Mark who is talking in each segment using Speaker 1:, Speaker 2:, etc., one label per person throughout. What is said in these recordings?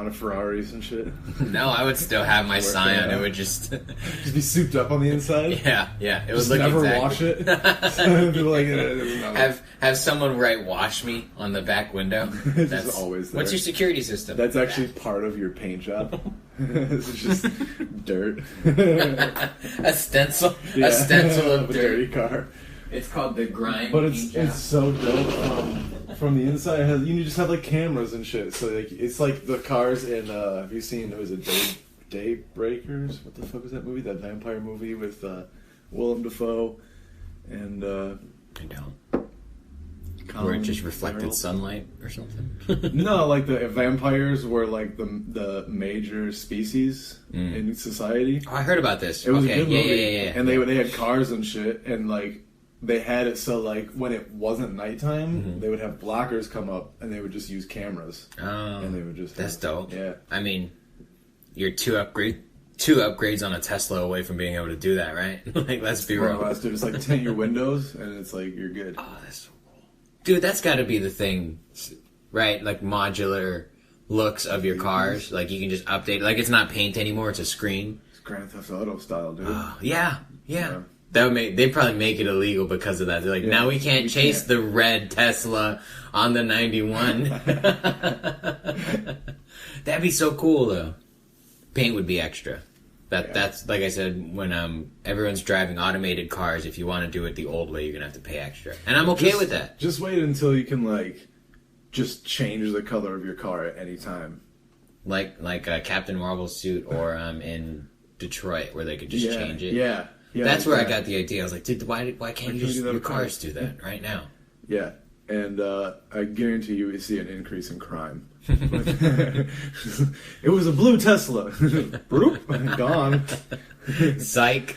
Speaker 1: front of Ferraris and shit.
Speaker 2: No, I would still have my Scion. It would just
Speaker 1: be souped up on the inside.
Speaker 2: Yeah. It would
Speaker 1: just
Speaker 2: look
Speaker 1: never
Speaker 2: exactly.
Speaker 1: wash it.
Speaker 2: Have someone write "wash me" on the back window.
Speaker 1: That's always there.
Speaker 2: What's your security system?
Speaker 1: That's actually part of your paint job. It's just dirt.
Speaker 2: A stencil of
Speaker 1: a
Speaker 2: dirt.
Speaker 1: dirty car.
Speaker 2: It's called the grime.
Speaker 1: But it's so dope from the inside. You just have like cameras and shit. So like it's like the cars in. Have you seen? It was a Daybreakers. What the fuck was that movie? That vampire movie with Willem Dafoe and.
Speaker 2: I don't. Where it just reflected sunlight or something?
Speaker 1: No, like the vampires were like the major species in society.
Speaker 2: Oh, I heard about this.
Speaker 1: It was a good movie.
Speaker 2: Yeah.
Speaker 1: And they had cars and shit, and like they had it so like when it wasn't nighttime, they would have blockers come up, and they would just use cameras.
Speaker 2: Oh,
Speaker 1: and they would just.
Speaker 2: That's dope.
Speaker 1: Yeah.
Speaker 2: I mean, you're two upgrades on a Tesla away from being able to do that, right? Like, let's be real.
Speaker 1: Dude, it's like tint your windows, and it's like you're good.
Speaker 2: Oh, that's so cool. Dude, that's got to be the thing, right? Like modular looks of your cars. Like you can just update. Like it's not paint anymore; it's a screen.
Speaker 1: It's Grand Theft Auto style, dude.
Speaker 2: Yeah. That would they'd probably make it illegal because of that. They're like, now we can't chase the red Tesla on the 91. That'd be so cool, though. Paint would be extra. That's like I said, when everyone's driving automated cars, if you want to do it the old way, you're gonna have to pay extra, and I'm okay with that.
Speaker 1: Just wait until you can like just change the color of your car at any time,
Speaker 2: like a Captain Marvel's suit, or in Detroit where they could just change it.
Speaker 1: Yeah,
Speaker 2: that's where I got the idea. I was like, dude, why can't your cars do that right now?
Speaker 1: Yeah, and I guarantee you would see an increase in crime. It was a blue Tesla. Broop, gone.
Speaker 2: Psych.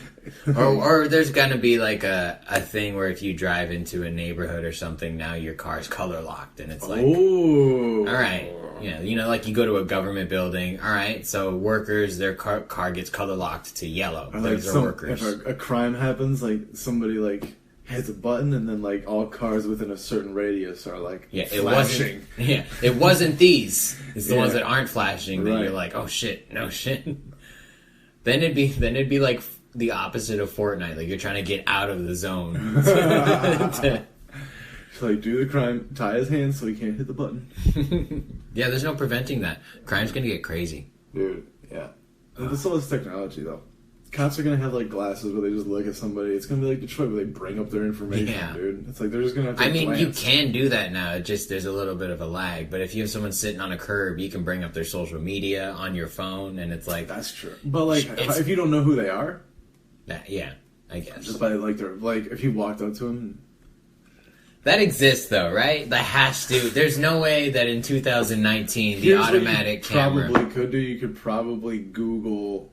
Speaker 2: Or there's gonna be like a thing where if you drive into a neighborhood or something, now your car's color locked, and it's like, all right, like you go to a government building, all right, so workers, their car gets color locked to yellow.
Speaker 1: Or
Speaker 2: Those are workers.
Speaker 1: If a crime happens, like somebody like hits a button, and then like all cars within a certain radius are like flashing.
Speaker 2: It wasn't these. It's the ones that aren't flashing. Then you're like, oh shit, no shit. Then it'd be like the opposite of Fortnite. Like you're trying to get out of the zone.
Speaker 1: So like do the crime, tie his hands so he can't hit the button.
Speaker 2: Yeah, there's no preventing that. Crime's gonna get crazy,
Speaker 1: dude. Yeah, this all this technology though. Cops are gonna have like glasses where they just look at somebody. It's gonna be like Detroit where they bring up their information, dude. It's like they're just gonna have to glance.
Speaker 2: You can do that now. It just there's a little bit of a lag. But if you have someone sitting on a curb, you can bring up their social media on your phone, and it's like
Speaker 1: that's true. But like, if you don't know who they are,
Speaker 2: yeah, I guess
Speaker 1: just by like their if you walked up to them.
Speaker 2: That exists though, right? The hash dude. There's no way that in 2019 the automatic camera
Speaker 1: probably could do. You could probably Google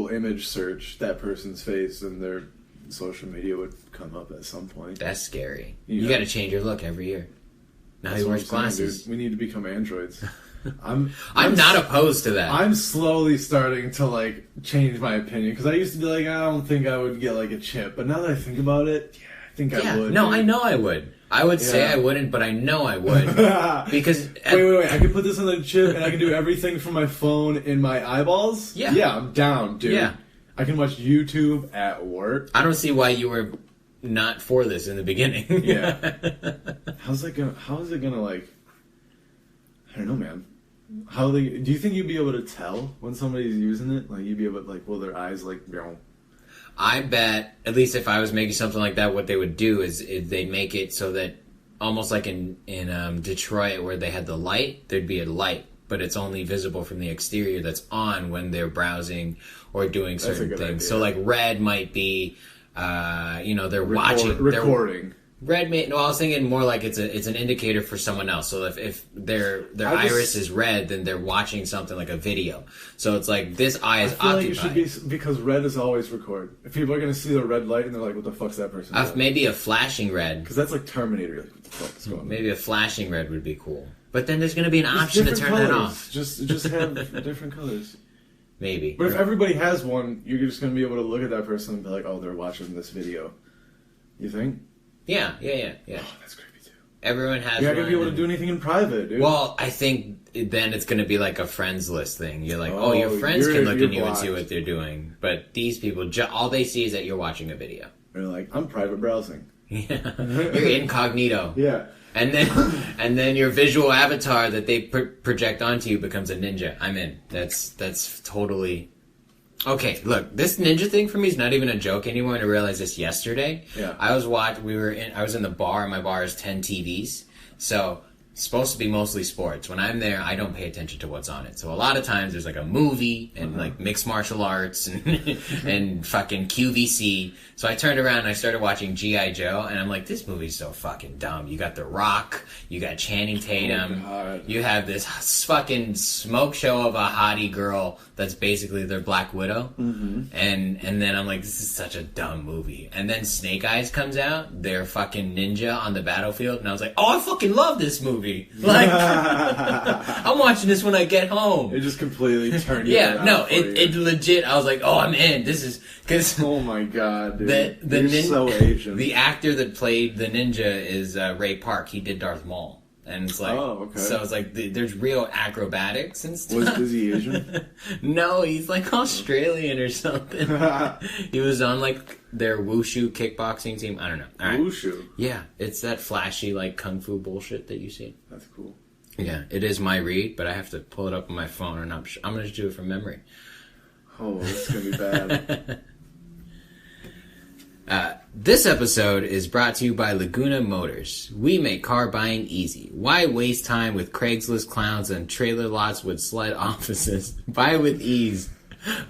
Speaker 1: image search that person's face, and their social media would come up at some point.
Speaker 2: That's scary. You got to change your look every year. Now he wears glasses.
Speaker 1: We need to become androids. I'm
Speaker 2: not opposed to that.
Speaker 1: I'm slowly starting to like change my opinion, because I used to be like, I don't think I would get like a chip, but now that I think about it, I think I would.
Speaker 2: No, I know I would. I would say I wouldn't, but I know I would. Because
Speaker 1: wait, I can put this on the chip and I can do everything from my phone in my eyeballs? Yeah, I'm down, dude. Yeah. I can watch YouTube at work.
Speaker 2: I don't see why you were not for this in the beginning.
Speaker 1: Yeah. How is it gonna like, I don't know, man. Do you think you'd be able to tell when somebody's using it? Like you'd be able to like, will their eyes like,
Speaker 2: I bet, at least if I was making something like that, what they would do is they make it so that almost like in Detroit where they had the light, there'd be a light, but it's only visible from the exterior that's on when they're browsing or doing certain things. Idea. So like red might be, they're watching.
Speaker 1: Recording.
Speaker 2: Red may, no, I was thinking more like it's an indicator for someone else. So if their iris is red, then they're watching something like a video. So it's like this eye is occupied.
Speaker 1: Like it should be, because red is always record. If people are going to see the red light and they're like, what the fuck's that person doing?
Speaker 2: Maybe a flashing red.
Speaker 1: Because that's like Terminator. Like, what the fuck is going on?
Speaker 2: Maybe a flashing red would be cool. But then there's going to be an option to turn that off.
Speaker 1: Just have different colors.
Speaker 2: Maybe.
Speaker 1: But if everybody has one, you're just going to be able to look at that person and be like, oh, they're watching this video. You think?
Speaker 2: Yeah.
Speaker 1: Oh, that's creepy too.
Speaker 2: Everyone has.
Speaker 1: You're not gonna be able to do anything in private, dude.
Speaker 2: Well, I think then it's gonna be like a friends list thing. You're like, your friends can look at you and see what they're doing, but these people, all they see is that you're watching a video.
Speaker 1: They're like, I'm private browsing.
Speaker 2: Yeah, you're incognito.
Speaker 1: Yeah.
Speaker 2: And then your visual avatar that they project onto you becomes a ninja. I'm in. That's totally okay. Look, this ninja thing for me is not even a joke anymore. And I realized this yesterday.
Speaker 1: Yeah.
Speaker 2: I was in the bar. And my bar is 10 TVs, so it's supposed to be mostly sports. When I'm there, I don't pay attention to what's on it. So a lot of times there's like a movie and like mixed martial arts and and fucking QVC. So I turned around and I started watching G.I. Joe, and I'm like, this movie's so fucking dumb. You got The Rock, you got Channing Tatum, you have this fucking smoke show of a hottie girl that's basically their Black Widow, and then I'm like, this is such a dumb movie. And then Snake Eyes comes out, their fucking ninja on the battlefield, and I was like, oh, I fucking love this movie. Like, I'm watching this when I get home.
Speaker 1: It just completely turned you around.
Speaker 2: Yeah, no, it legit, I was like, oh, I'm in. This is, because...
Speaker 1: Oh my god, dude.
Speaker 2: You're
Speaker 1: so Asian.
Speaker 2: The actor that played the ninja is Ray Park. He did Darth Maul. And it's like, so it's like, there's real acrobatics and stuff.
Speaker 1: Is he Asian?
Speaker 2: No, he's like Australian or something. He was on like their wushu kickboxing team. I don't know. All right.
Speaker 1: Wushu?
Speaker 2: Yeah, it's that flashy like kung fu bullshit that you see.
Speaker 1: That's cool.
Speaker 2: Yeah, it is my read, but I have to pull it up on my phone, and I'm going to just do it from memory.
Speaker 1: Oh, this is going to be bad.
Speaker 2: This episode is brought to you by Laguna Motors. We make car buying easy. Why waste time with Craigslist clowns and trailer lots with sled offices? Buy with ease.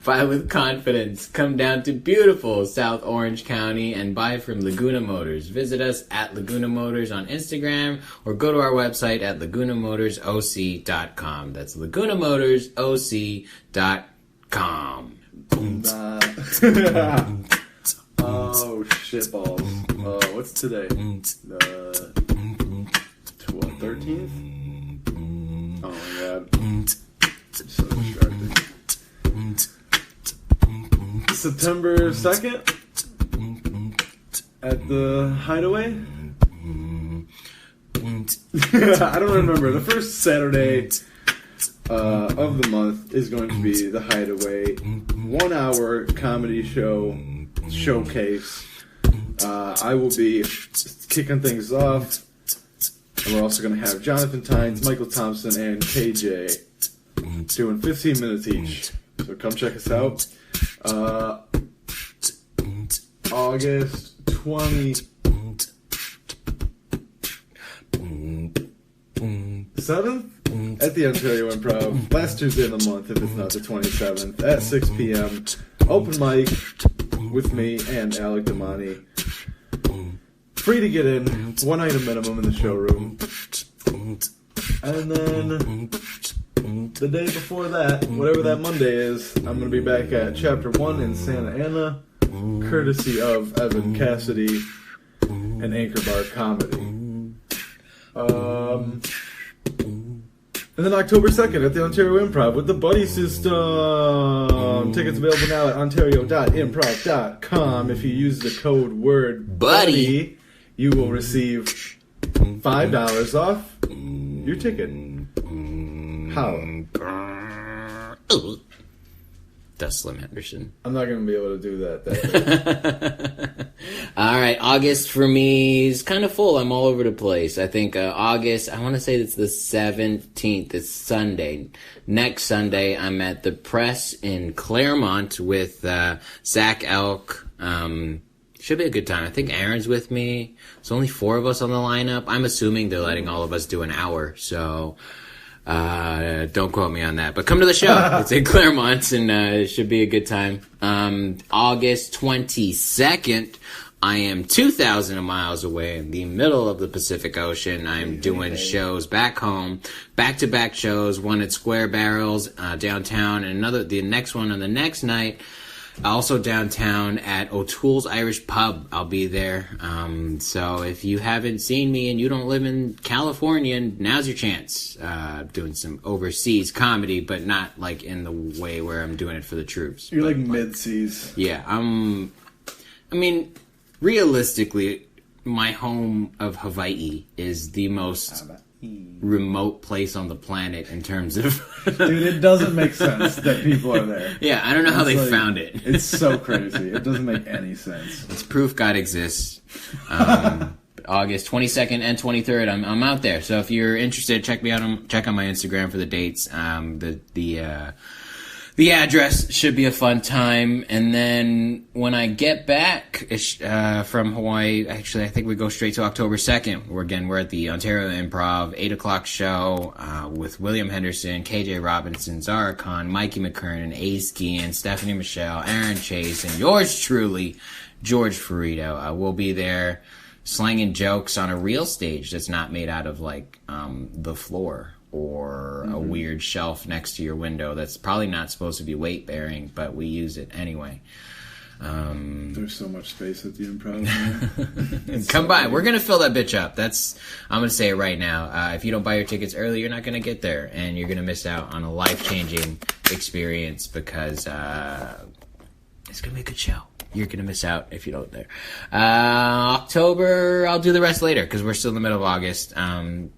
Speaker 2: Buy with confidence. Come down to beautiful South Orange County and buy from Laguna Motors. Visit us at Laguna Motors on Instagram or go to our website at lagunamotorsoc.com. That's lagunamotorsoc.com.
Speaker 1: Oh, shitballs. What's today? 13th? Oh my god. I'm so distracted. September 2nd? At the Hideaway? I don't remember. The first Saturday of the month is going to be the Hideaway. 1 hour comedy showcase. I will be kicking things off, and we're also going to have Jonathan Tynes, Michael Thompson, and KJ doing 15 minutes each. So come check us out. August 27th at the Ontario Improv. Last Tuesday of the month, if it's not the 27th, at 6 p.m. Open mic with me and Alec Damani. Free to get in, 1 item minimum in the showroom. And then the day before that, whatever that Monday is, I'm going to be back at Chapter 1 in Santa Ana, courtesy of Evan Cassidy and Anchor Bar Comedy. And then October 2nd at the Ontario Improv with the Buddy System. Tickets available now at ontario.improv.com. If you use the code word BUDDY, you will receive $5 off your ticket. How?
Speaker 2: That's Slim Henderson.
Speaker 1: I'm not going to be able to do that.
Speaker 2: All right, August for me is kind of full. I'm all over the place. I think August, I want to say it's the 17th. It's Sunday. Next Sunday, I'm at the Press in Claremont with Zach Elk. Should be a good time. I think Aaron's with me. There's only 4 of us on the lineup. I'm assuming they're letting all of us do an hour, so... don't quote me on that, but come to the show. It's in Claremont, and it should be a good time. August 22nd, I am 2,000 miles away in the middle of the Pacific Ocean. I'm doing shows back home, back-to-back shows, one at Square Barrels downtown, and the next one on the next night. Also downtown at O'Toole's Irish Pub. I'll be there. So if you haven't seen me and you don't live in California, now's your chance. Doing some overseas comedy, but not like in the way where I'm doing it for the troops.
Speaker 1: You're like mid-seas.
Speaker 2: Yeah, I mean, realistically, my home of Hawaii is the most remote place on the planet in terms of...
Speaker 1: Dude, it doesn't make sense that people are there.
Speaker 2: Yeah, I don't know how they found it.
Speaker 1: It's so crazy. It doesn't make any sense.
Speaker 2: It's proof God exists. August 22nd and 23rd, I'm out there. So if you're interested, check me out. Check on my Instagram for the dates. The address should be a fun time. And then when I get back from Hawaii, actually, I think we go straight to October 2nd. We're at the Ontario Improv, 8 o'clock show with William Henderson, KJ Robinson, Zara Khan, Mikey McKernan, Ace Guillen, Stephanie Michelle, Aaron Chase, and yours truly, George Ferido. We'll be there slanging jokes on a real stage that's not made out of, like, the floor or a weird shelf next to your window that's probably not supposed to be weight-bearing, but we use it anyway.
Speaker 1: There's so much space at the Improv.
Speaker 2: Come by. We're going to fill that bitch up. I'm going to say it right now. If you don't buy your tickets early, you're not going to get there, and you're going to miss out on a life-changing experience because it's going to be a good show. You're going to miss out if you don't there. October, I'll do the rest later because we're still in the middle of August.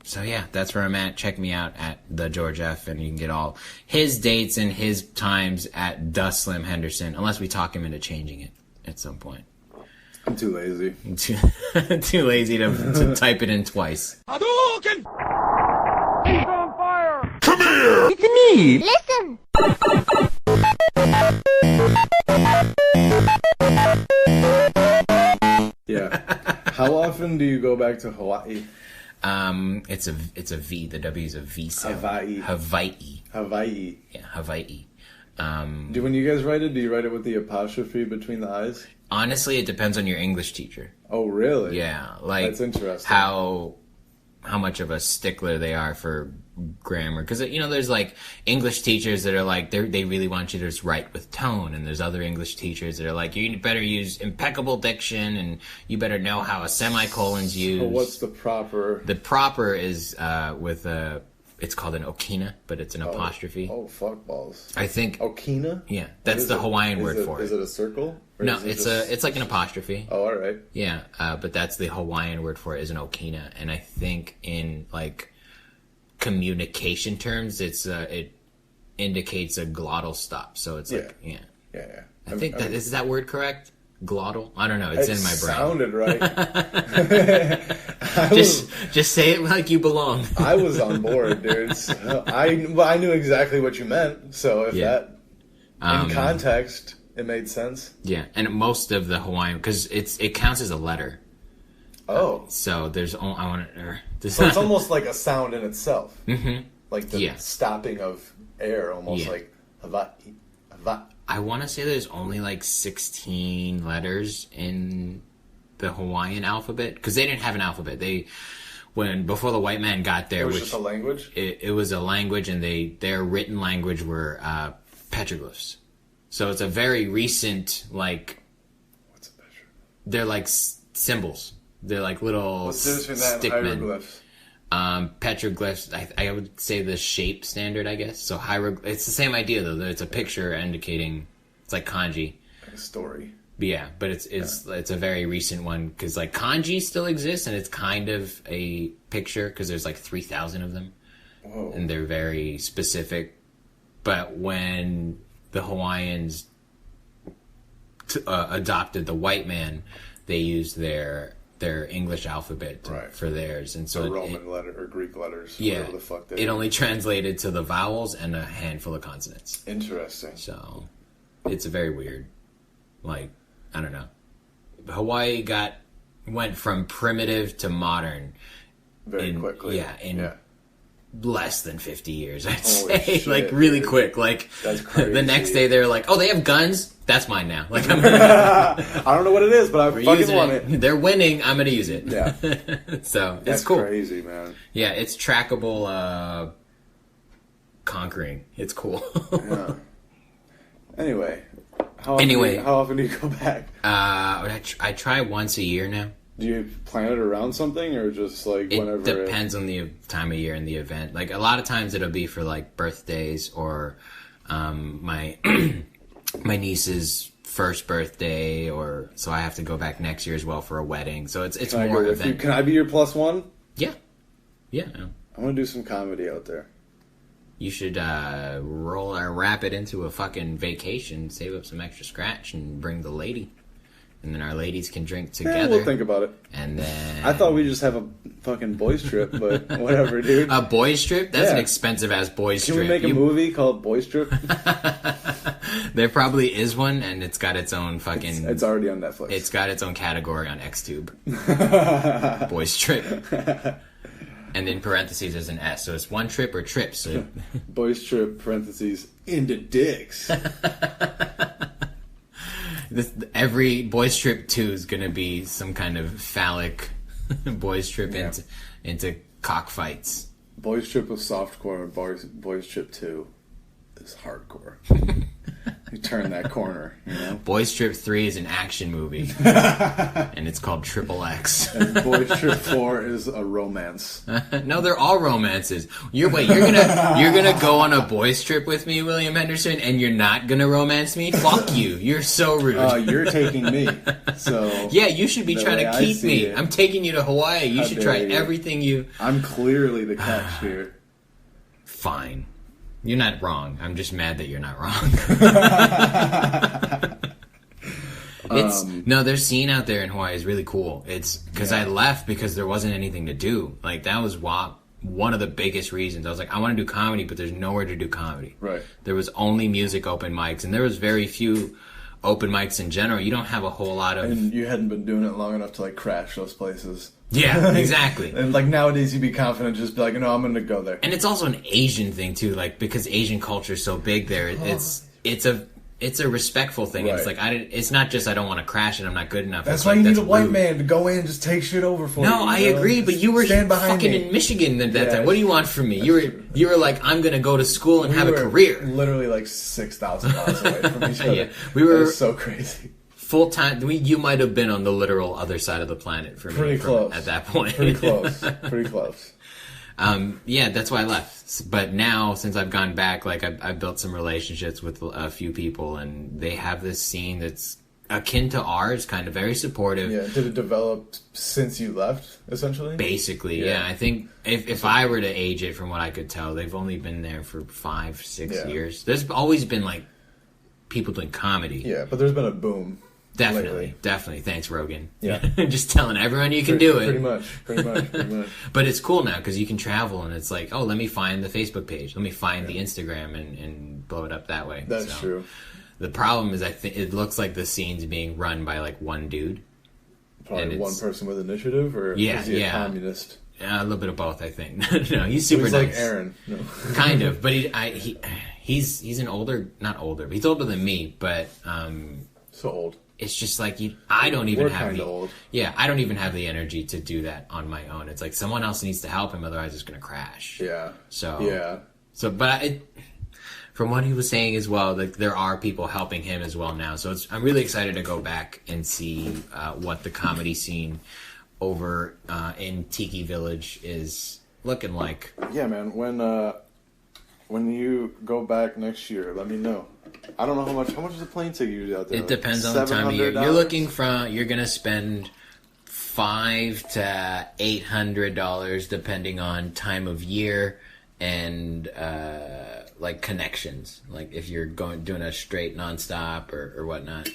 Speaker 2: So yeah, that's where I'm at. Check me out at the George F. and you can get all his dates and his times at the Slim Henderson, unless we talk him into changing it at some point.
Speaker 1: I'm too lazy.
Speaker 2: Too lazy to type it in twice.
Speaker 3: Hadouken! He's on fire! Come here! It's me!
Speaker 4: Listen!
Speaker 1: Yeah. How often do you go back to Hawaii?
Speaker 2: It's a V. The W is a V sound.
Speaker 1: Hawaii.
Speaker 2: Hawaii. Yeah, Hawaii.
Speaker 1: When you guys write it, do you write it with the apostrophe between the I's?
Speaker 2: Honestly, it depends on your English teacher.
Speaker 1: Oh, really?
Speaker 2: Yeah, like
Speaker 1: that's interesting.
Speaker 2: How much of a stickler they are for grammar, because there's like English teachers that are like they really want you to just write with tone, and there's other English teachers that are like you better use impeccable diction and you better know how a semicolon's used.
Speaker 1: So what's the proper?
Speaker 2: The proper is with a. It's called an okina, but it's an apostrophe.
Speaker 1: Oh, fuck balls.
Speaker 2: I think
Speaker 1: okina.
Speaker 2: Yeah, that's the Hawaiian word for it.
Speaker 1: Is it a circle?
Speaker 2: No, it's like an apostrophe.
Speaker 1: Oh, all right.
Speaker 2: Yeah, but that's the Hawaiian word for it is an okina, and I think in like communication terms, it indicates a glottal stop. So it's like yeah. I think is that word correct? Glottal? I don't know. It's in my brain.
Speaker 1: Sounded right.
Speaker 2: Just say it like you belong.
Speaker 1: I was on board, dude. I knew exactly what you meant. So if that in context, it made sense.
Speaker 2: Yeah, and most of the Hawaiian because it counts as a letter.
Speaker 1: Oh,
Speaker 2: so there's so
Speaker 1: it's almost like a sound in itself.
Speaker 2: Mm-hmm.
Speaker 1: Like the stopping of air, almost like Hawaii.
Speaker 2: I want to say there's only like 16 letters in the Hawaiian alphabet because they didn't have an alphabet. Before the white man got there,
Speaker 1: it was just a language.
Speaker 2: It was a language, and their written language were petroglyphs. So it's a very recent like.
Speaker 1: What's a petroglyph?
Speaker 2: They're like symbols. They're like little stickmen. Petroglyphs, I would say the shape standard, I guess. So it's the same idea though. That it's a picture indicating it's like kanji.
Speaker 1: Like a story.
Speaker 2: But it's a very recent one because like kanji still exists and it's kind of a picture because there's like 3,000 of them.
Speaker 1: Whoa.
Speaker 2: And they're very specific. But when the Hawaiians adopted the white man, they used their English alphabet for theirs, and so
Speaker 1: the Roman letter or Greek letters.
Speaker 2: Yeah,
Speaker 1: the fuck
Speaker 2: it only translated to the vowels and a handful of consonants.
Speaker 1: Interesting.
Speaker 2: So it's a very weird, like I don't know. Hawaii went from primitive to modern
Speaker 1: very quickly.
Speaker 2: Yeah, less than 50 years, I'd
Speaker 1: Holy
Speaker 2: say.
Speaker 1: Shit,
Speaker 2: like really
Speaker 1: dude.
Speaker 2: quick. Like
Speaker 1: that's crazy.
Speaker 2: The next day they're like, oh, they have guns. That's mine now. Like
Speaker 1: I don't know what it is, but I fucking want it.
Speaker 2: They're winning. I'm gonna use it.
Speaker 1: Yeah.
Speaker 2: So
Speaker 1: that's
Speaker 2: it's cool.
Speaker 1: Crazy, man.
Speaker 2: Yeah, it's trackable. Conquering. It's cool.
Speaker 1: Yeah. Anyway, how often do you go back?
Speaker 2: I try once a year now.
Speaker 1: Do you plan it around something, or just like whenever?
Speaker 2: It depends on the time of year and the event. Like a lot of times it'll be for like birthdays or my my niece's first birthday, or so I have to go back next year as well for a wedding. So it's
Speaker 1: Can I
Speaker 2: more
Speaker 1: go with you?
Speaker 2: event.
Speaker 1: Can I be your plus one?
Speaker 2: Yeah.
Speaker 1: I want to do some comedy out there.
Speaker 2: You should roll or wrap it into a fucking vacation, save up some extra scratch, and bring the lady. And then our ladies can drink together.
Speaker 1: Yeah, we'll think about it.
Speaker 2: And then...
Speaker 1: I thought we'd just have a fucking boys trip, but whatever, dude.
Speaker 2: A boys trip? That's
Speaker 1: Yeah.
Speaker 2: an expensive-ass boys
Speaker 1: Can
Speaker 2: trip.
Speaker 1: we make a movie called Boys Trip?
Speaker 2: There probably is one, and it's got its own fucking...
Speaker 1: It's already on Netflix.
Speaker 2: It's got its own category on XTube. Boys trip. And in parentheses there's an S, so it's one trip or trips. So...
Speaker 1: Boys Trip, parentheses, into dicks.
Speaker 2: Every boys trip 2 is going to be some kind of phallic boys trip into cockfights.
Speaker 1: Boys Trip was softcore, Boys Trip 2 is hardcore. You turn that corner, you know?
Speaker 2: Boys Trip 3 is an action movie. And it's called Triple X.
Speaker 1: And Boys Trip 4 is a romance.
Speaker 2: No, they're all romances. You're gonna go on a boys trip with me, William Henderson, and you're not gonna romance me? Fuck you. You're so rude.
Speaker 1: You're taking me, so...
Speaker 2: Yeah, you should be trying to keep me.
Speaker 1: It.
Speaker 2: I'm taking you to Hawaii. You should try
Speaker 1: you.
Speaker 2: everything you...
Speaker 1: I'm clearly the catch here.
Speaker 2: Fine. You're not wrong. I'm just mad that you're not wrong. Their scene out there in Hawaii is really cool. It's because I left because there wasn't anything to do. Like, that was one of the biggest reasons. I was like, I want to do comedy, but there's nowhere to do comedy.
Speaker 1: Right.
Speaker 2: There was only music open mics, and there was very few open mics in general. You don't have a whole lot of...
Speaker 1: And you hadn't been doing it long enough to, like, crash those places.
Speaker 2: Yeah, exactly.
Speaker 1: And, like, nowadays you'd be confident, just be like, no, I'm going to go there.
Speaker 2: And it's also an Asian thing, too, like, because Asian culture is so big there. It's a respectful thing.
Speaker 1: Right.
Speaker 2: It's like, it's not just I don't want to crash and I'm not good enough.
Speaker 1: That's
Speaker 2: It's
Speaker 1: why
Speaker 2: like,
Speaker 1: you need a white
Speaker 2: rude.
Speaker 1: man to go in and just take shit over for you.
Speaker 2: No, I agree, but you were
Speaker 1: Stand behind
Speaker 2: fucking
Speaker 1: me.
Speaker 2: in Michigan at that
Speaker 1: Yeah.
Speaker 2: time. What do you want from me? You were like, I'm going to go to school and have a career.
Speaker 1: Literally like 6,000 miles away from each other.
Speaker 2: Yeah. We were-
Speaker 1: It was so crazy.
Speaker 2: Full time. You might have been on the literal other side of the planet for me.
Speaker 1: Pretty close.
Speaker 2: At that point.
Speaker 1: Pretty close. Pretty close.
Speaker 2: Yeah, that's why I left. But now, since I've gone back, like I've built some relationships with a few people, and they have this scene that's akin to ours, kind of very supportive.
Speaker 1: Yeah. Did it develop since you left, essentially?
Speaker 2: Basically, yeah. I think if I were to age it from what I could tell, they've only been there for 5-6 years. There's always been like people doing comedy.
Speaker 1: Yeah, but there's been a boom. Lately.
Speaker 2: Definitely. Thanks, Rogan.
Speaker 1: Yeah.
Speaker 2: Just telling everyone you can do it.
Speaker 1: Pretty much.
Speaker 2: But it's cool now because you can travel, and it's like, oh, let me find the Facebook page. Let me find the Instagram and blow it up that way.
Speaker 1: That's true.
Speaker 2: The problem is, I think it looks like the scene's being run by like one dude.
Speaker 1: Probably one person with initiative, or is he a communist?
Speaker 2: A little bit of both, I think. No, he's super
Speaker 1: He's
Speaker 2: nice.
Speaker 1: like Aaron. No.
Speaker 2: Kind of, but he's an older, not older, but he's older than me. But
Speaker 1: So old.
Speaker 2: it's just like I don't even
Speaker 1: We're
Speaker 2: have
Speaker 1: kind
Speaker 2: the
Speaker 1: of old.
Speaker 2: Yeah, I don't even have the energy to do that on my own. It's like someone else needs to help him, otherwise it's gonna crash.
Speaker 1: Yeah.
Speaker 2: So but from what he was saying as well, like there are people helping him as well now. So I'm really excited to go back and see what the comedy scene over in Tiki Village is looking like.
Speaker 1: Yeah, man. When you go back next year, let me know. I don't know how much is a plane ticket usually out there?
Speaker 2: It depends on the time of year. You're gonna spend $500 to $800 depending on time of year and like connections. Like if you're doing a straight nonstop or whatnot.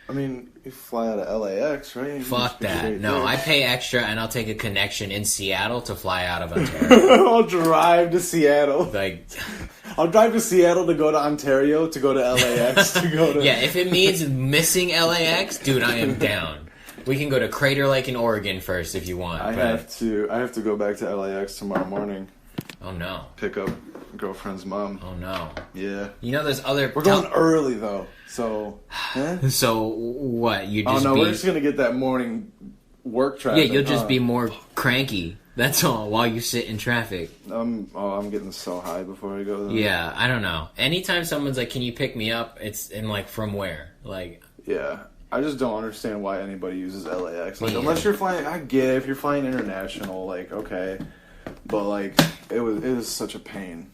Speaker 1: I mean, you fly out of LAX, right? You
Speaker 2: Fuck that.
Speaker 1: straight
Speaker 2: No,
Speaker 1: there.
Speaker 2: I pay extra and I'll take a connection in Seattle to fly out of Ontario.
Speaker 1: I'll drive to Seattle.
Speaker 2: Like,
Speaker 1: I'll drive to Seattle to go to Ontario, to go to LAX, to go to...
Speaker 2: yeah, if it means missing LAX, dude, I am down. We can go to Crater Lake in Oregon first if you want.
Speaker 1: I have to go back to LAX tomorrow morning.
Speaker 2: Oh no.
Speaker 1: Pick up girlfriend's mom.
Speaker 2: Oh no.
Speaker 1: Yeah.
Speaker 2: You know, there's other.
Speaker 1: We're going early though, so.
Speaker 2: So what? You just?
Speaker 1: Oh no, we're just gonna get that morning work traffic.
Speaker 2: Yeah, you'll just be more cranky. That's all. While you sit in traffic.
Speaker 1: I'm getting so high before I go. Though.
Speaker 2: Yeah, I don't know. Anytime someone's like, "Can you pick me up?" It's in like from where? Like.
Speaker 1: Yeah. I just don't understand why anybody uses LAX. Like, unless you're flying, I get it. If you're flying international, like, okay. But, like, it was such a pain.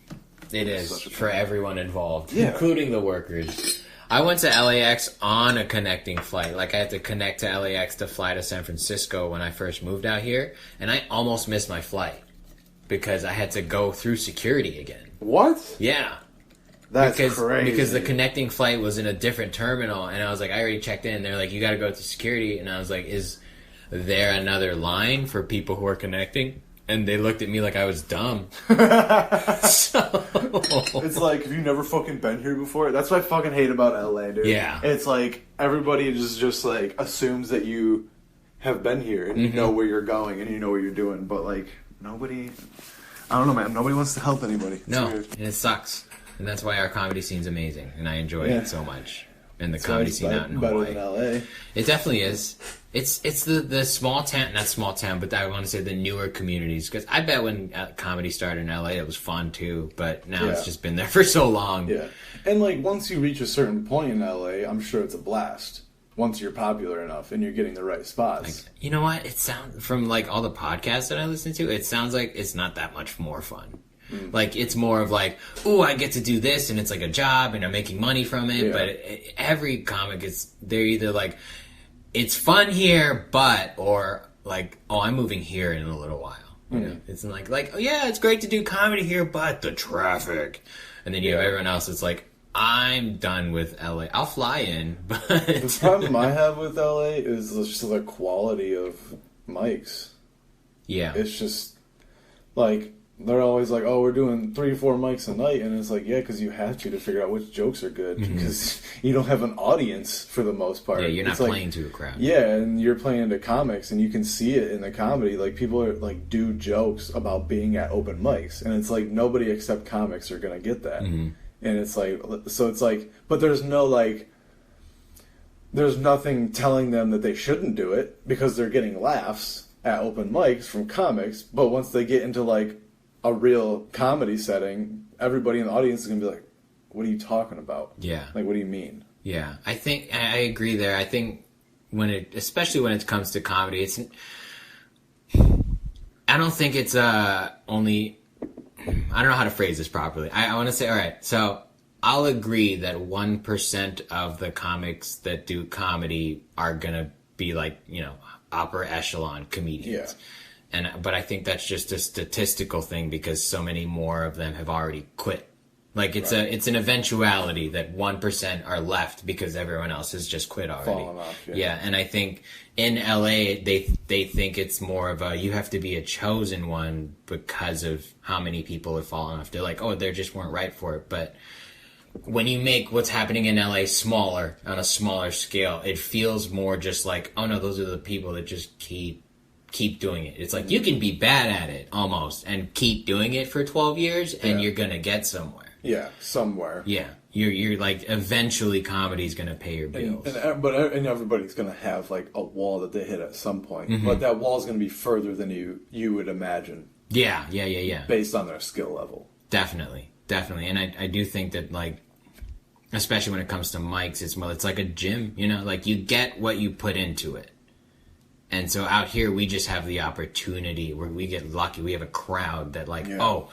Speaker 2: It is for everyone involved,
Speaker 1: Yeah.
Speaker 2: including the workers. I went to LAX on a connecting flight. Like, I had to connect to LAX to fly to San Francisco when I first moved out here, and I almost missed my flight because I had to go through security again.
Speaker 1: What?
Speaker 2: Yeah.
Speaker 1: That's crazy.
Speaker 2: Because the connecting flight was in a different terminal, and I was like, I already checked in. They're like, you got to go through security, and I was like, is there another line for people who are connecting? And they looked at me like I was dumb. So
Speaker 1: it's like, have you never fucking been here before? That's what I fucking hate about LA, dude.
Speaker 2: Yeah. It's
Speaker 1: like everybody just like assumes that you have been here and you know where you're going and you know what you're doing, but like nobody, I don't know, man. Nobody wants to help anybody. It's weird.
Speaker 2: And it sucks. And that's why our comedy scene's amazing, and I enjoy it so much. And the comedy scene out in Hawaii.
Speaker 1: Better than LA.
Speaker 2: It definitely is. It's the small town, not small town, but I want to say the newer communities. Because I bet when comedy started in LA, it was fun too. But now it's just been there for so long.
Speaker 1: Yeah. And like once you reach a certain point in LA, I'm sure it's a blast. Once you're popular enough and you're getting the right spots.
Speaker 2: Like, you know what? It sounds, from like all the podcasts that I listen to, it sounds like it's not that much more fun. Like, it's more of like, ooh, I get to do this, and it's like a job, and I'm making money from it. But every comic they're either like, it's fun here, or like, oh, I'm moving here in a little while. You know? It's like, oh yeah, it's great to do comedy here, but the traffic. And then you have everyone else that's like, I'm done with LA. I'll fly in, but
Speaker 1: the problem I have with LA is just the quality of mics.
Speaker 2: Yeah.
Speaker 1: It's just like, they're always like, oh, we're doing 3 or 4 mics a night, and it's like, yeah, because you have to figure out which jokes are good, because you don't have an audience for the most part.
Speaker 2: Yeah, you're not playing to a crowd.
Speaker 1: Yeah, and you're playing to comics, and you can see it in the comedy. Like, people are like do jokes about being at open mics, and it's like nobody except comics are gonna get that. And it's like, so it's like, but there's nothing telling them that they shouldn't do it because they're getting laughs at open mics from comics. But once they get into like a real comedy setting, everybody in the audience is gonna be like, what are you talking about?
Speaker 2: Yeah.
Speaker 1: Like, what do you mean?
Speaker 2: Yeah. I think I agree there. I think especially when it comes to comedy, I don't think it's only, I don't know how to phrase this properly. I want to say, all right, so I'll agree that 1% of the comics that do comedy are gonna be like, you know, upper echelon comedians.
Speaker 1: Yeah.
Speaker 2: But I think that's just a statistical thing because so many more of them have already quit. Like, it's an eventuality that 1% are left because everyone else has just quit already.
Speaker 1: Fallen off,
Speaker 2: yeah, and I think in LA they think it's more of a, you have to be a chosen one because of how many people have fallen off. They're like, oh, they just weren't right for it. But when you make what's happening in LA smaller, on a smaller scale, it feels more just like, oh no, those are the people that just keep doing it. It's like, you can be bad at it almost and keep doing it for 12 years and you're gonna get somewhere.
Speaker 1: Yeah, somewhere.
Speaker 2: Yeah, you're like, eventually comedy's gonna pay your bills.
Speaker 1: And everybody's gonna have like a wall that they hit at some point, but that wall's gonna be further than you would imagine.
Speaker 2: Yeah.
Speaker 1: Based on their skill level.
Speaker 2: Definitely, and I do think that, like, especially when it comes to mics, it's like a gym. You know, like, you get what you put into it. And so out here, we just have the opportunity where we get lucky. We have a crowd that oh,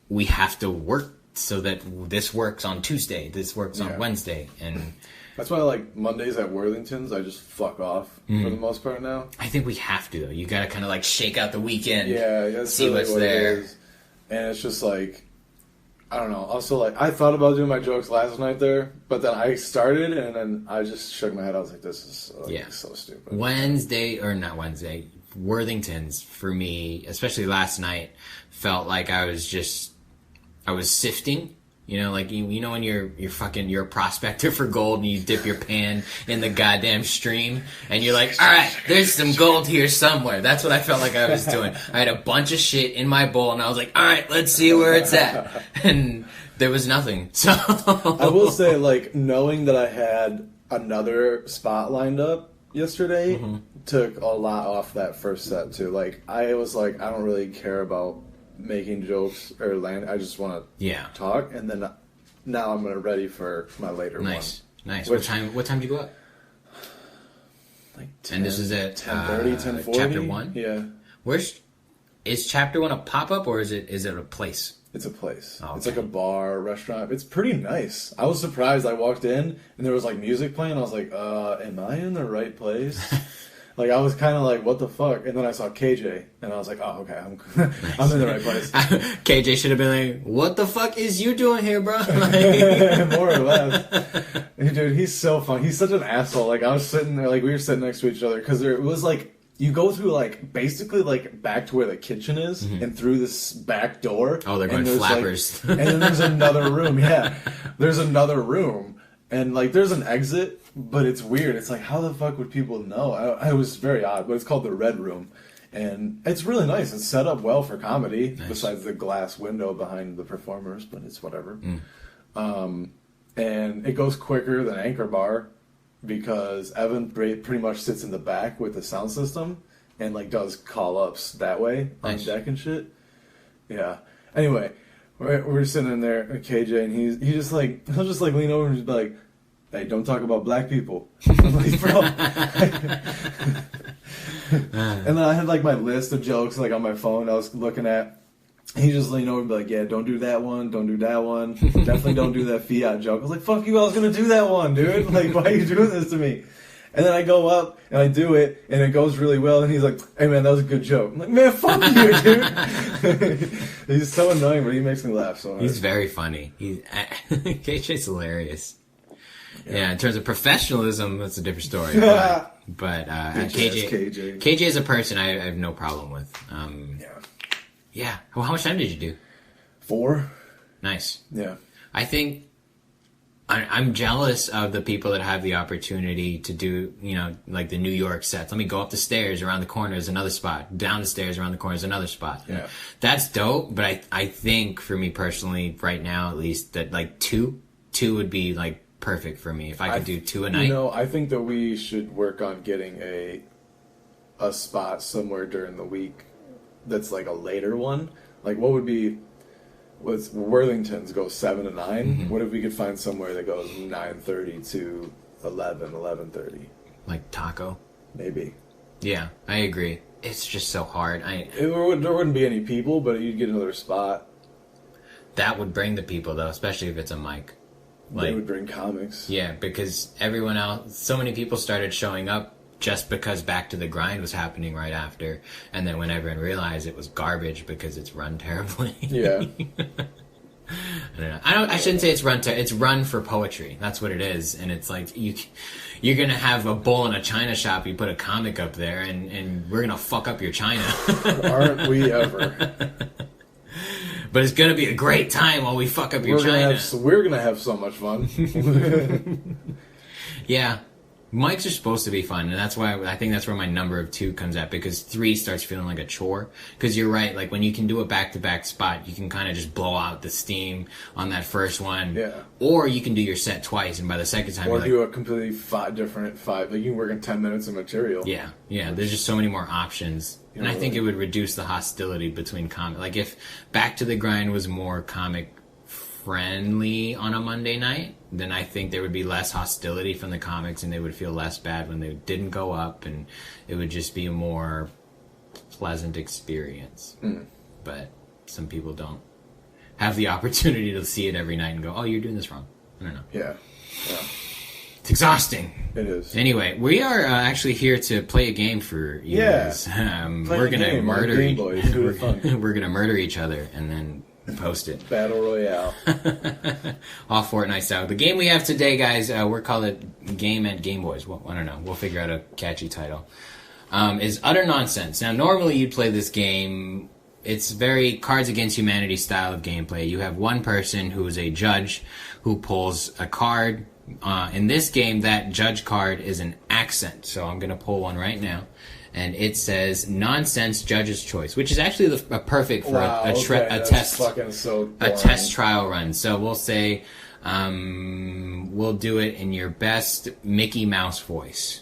Speaker 2: we have to work so that this works on Tuesday, this works on Wednesday. And
Speaker 1: that's why, like, Mondays at Worthington's, I just fuck off for the most part now.
Speaker 2: I think we have to, though. You got to kind of like shake out the weekend.
Speaker 1: Yeah, that's
Speaker 2: see
Speaker 1: really
Speaker 2: what's
Speaker 1: what
Speaker 2: there.
Speaker 1: It is. And it's just like, I don't know. Also, like, I thought about doing my jokes last night there, but then I started, and then I just shook my head. I was like, this is so stupid. Worthington's,
Speaker 2: for me, especially last night, felt like I was sifting. You know, like, you know when you're a prospector for gold and you dip your pan in the goddamn stream and you're like, all right, there's some gold here somewhere. That's what I felt like I was doing. I had a bunch of shit in my bowl and I was like, all right, let's see where it's at. And there was nothing. So
Speaker 1: I will say, like, knowing that I had another spot lined up yesterday took a lot off that first set too. Like, I was like, I don't really care about making jokes or land. I just want to talk, and then now I'm ready for my later one.
Speaker 2: Nice. What time did you go up?
Speaker 1: Like 10,
Speaker 2: and this is at
Speaker 1: 10:30, 10:40.
Speaker 2: Chapter 1.
Speaker 1: Yeah.
Speaker 2: Is Chapter 1 a pop up or is it a place?
Speaker 1: It's a place.
Speaker 2: Okay.
Speaker 1: It's like a bar, restaurant. It's pretty nice. I was surprised. I walked in and there was like music playing. I was like, am I in the right place? Like I was kind of like, what the fuck? And then I saw KJ and I was like, oh, okay, I'm in the right place.
Speaker 2: KJ should have been like, what the fuck is you doing here, bro? Like...
Speaker 1: More or less. Dude, he's so fun. He's such an asshole. Like I was sitting there, like we were sitting next to each other because it was like, you go through, like, basically, like, back to where the kitchen is, and through this back door.
Speaker 2: Oh, they're going flappers.
Speaker 1: Like, and then there's another room, yeah. There's another room. And, like, there's an exit, but it's weird. It's like, how the fuck would people know? I was very odd, but it's called the Red Room. And it's really nice. It's set up well for comedy, besides the glass window behind the performers, but it's whatever. And it goes quicker than Anchor Bar. Because Evan pretty much sits in the back with the sound system and like does call ups that way on deck and shit. Yeah. Anyway, we're sitting in there with KJ and he'll just lean over and just be like, "Hey, don't talk about black people." I'm like, bro. And then I had like my list of jokes like on my phone I was looking at. He just leaned over and be like, yeah, don't do that one, don't do that one. Definitely don't do that Fiat joke. I was like, fuck you, I was going to do that one, dude. Like, why are you doing this to me? And then I go up and I do it and it goes really well. And he's like, hey, man, that was a good joke. I'm like, man, fuck you, dude. He's so annoying, but he makes me laugh so hard.
Speaker 2: He's very funny. KJ's hilarious. Yeah, in terms of professionalism, that's a different story. But KJ is a person I have no problem with. Yeah. Well, how much time did you do?
Speaker 1: 4.
Speaker 2: Nice.
Speaker 1: Yeah.
Speaker 2: I think I'm jealous of the people that have the opportunity to do, like the New York sets. Let me go up the stairs, around the corner is another spot. Down the stairs, around the corner is another spot.
Speaker 1: Yeah.
Speaker 2: That's dope, but I think for me personally, right now at least, that like two would be like perfect for me if I could do 2 a night.
Speaker 1: I think that we should work on getting a spot somewhere during the week that's like a later one. Like what would be Worthington's goes 7 to 9. What if we could find somewhere that goes 9:30 to 11:30?
Speaker 2: Like Taco?
Speaker 1: Maybe.
Speaker 2: Yeah, I agree. It's just so hard.
Speaker 1: There wouldn't be any people, but you'd get another spot.
Speaker 2: That would bring the people though, especially if it's a mic.
Speaker 1: They would bring comics.
Speaker 2: Yeah, because everyone else, so many people started showing up just because Back to the Grind was happening right after, and then when everyone realized it was garbage because it's run terribly.
Speaker 1: Yeah.
Speaker 2: I don't know. I shouldn't say it's run it's run for poetry. That's what it is. And it's like you're gonna have a bowl in a china shop, you put a comic up there and we're gonna fuck up your china.
Speaker 1: Aren't we ever?
Speaker 2: But it's gonna be a great time while we fuck up your china.
Speaker 1: We're gonna have so much fun.
Speaker 2: Yeah. Mics are supposed to be fun, and that's why I think that's where my number of 2 comes at, because 3 starts feeling like a chore. Because you're right, like when you can do a back-to-back spot, you can kind of just blow out the steam on that first one.
Speaker 1: Yeah.
Speaker 2: Or you can do your set twice, and by the second time,
Speaker 1: or
Speaker 2: you're
Speaker 1: do
Speaker 2: like,
Speaker 1: a completely different 5. Like you can work in 10 minutes of material.
Speaker 2: Yeah. There's just so many more options, and I think it would reduce the hostility between comic. Like if Back to the Grind was more comic friendly on a Monday night, then I think there would be less hostility from the comics and they would feel less bad when they didn't go up, and it would just be a more pleasant experience. But some people don't have the opportunity to see it every night and go, oh, you're doing this wrong. I don't know.
Speaker 1: Yeah.
Speaker 2: It's exhausting.
Speaker 1: It is.
Speaker 2: Anyway, we are actually here to play a game for you guys. We're going to murder we're going to murder each other and then post it.
Speaker 1: Battle Royale.
Speaker 2: All Fortnite style. The game we have today, guys, we're called it Game at Gameboiz. Well, I don't know. We'll figure out a catchy title. Is Utter Nonsense. Now, normally you'd play this game. It's very Cards Against Humanity style of gameplay. You have one person who is a judge who pulls a card. In this game, that judge card is an accent. So I'm going to pull one right now. And it says nonsense judge's choice, which is actually perfect for a test, a test trial run. So we'll say, we'll do it in your best Mickey Mouse voice.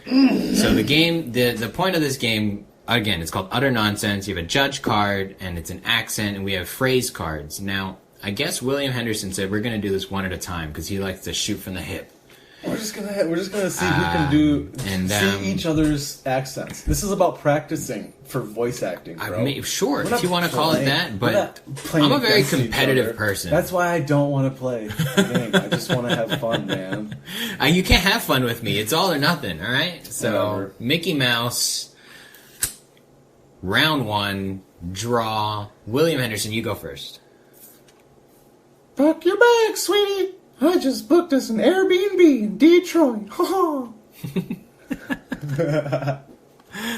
Speaker 2: So the game, the point of this game, again, it's called Utter Nonsense. You have a judge card and it's an accent, and we have phrase cards. Now, I guess William Henderson said we're going to do this one at a time because he likes to shoot from the hip.
Speaker 1: We're just gonna see who can see each other's accents. This is about practicing for voice acting, bro.
Speaker 2: Sure, if you want to call it that, but I'm a very competitive person.
Speaker 1: That's why I don't want to play the game. I just want to have fun, man.
Speaker 2: You can't have fun with me. It's all or nothing, all right? So,
Speaker 1: Whatever.
Speaker 2: Mickey Mouse, round 1, draw. William Henderson, you go first.
Speaker 1: Pack your bags, sweetie. I just booked us an Airbnb in Detroit.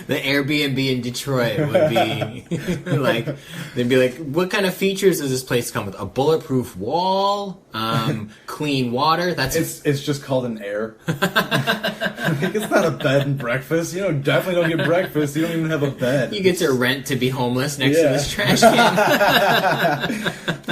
Speaker 2: The Airbnb in Detroit would be like, they'd be like, what kind of features does this place come with? A bulletproof wall, clean water.
Speaker 1: It's just called an air. It's not a bed and breakfast. You definitely don't get breakfast. You don't even have a bed.
Speaker 2: You get to rent to be homeless next to this trash can.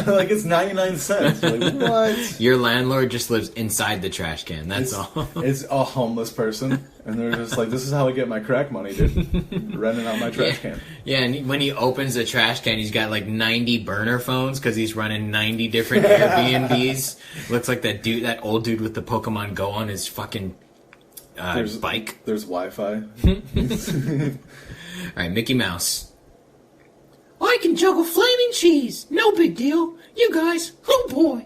Speaker 1: Like it's 99 cents. Like, what?
Speaker 2: Your landlord just lives inside the trash can. That's all.
Speaker 1: It's a homeless person, and they're just like, "This is how I get my crack money, dude. Renting out my trash can."
Speaker 2: Yeah, and when he opens the trash can, he's got like 90 burner phones because he's running 90 different Airbnbs. Looks like that old dude with the Pokemon Go on his fucking bike.
Speaker 1: There's Wi-Fi.
Speaker 2: All right, Mickey Mouse. I can juggle flaming cheese. No big deal. You guys, oh boy.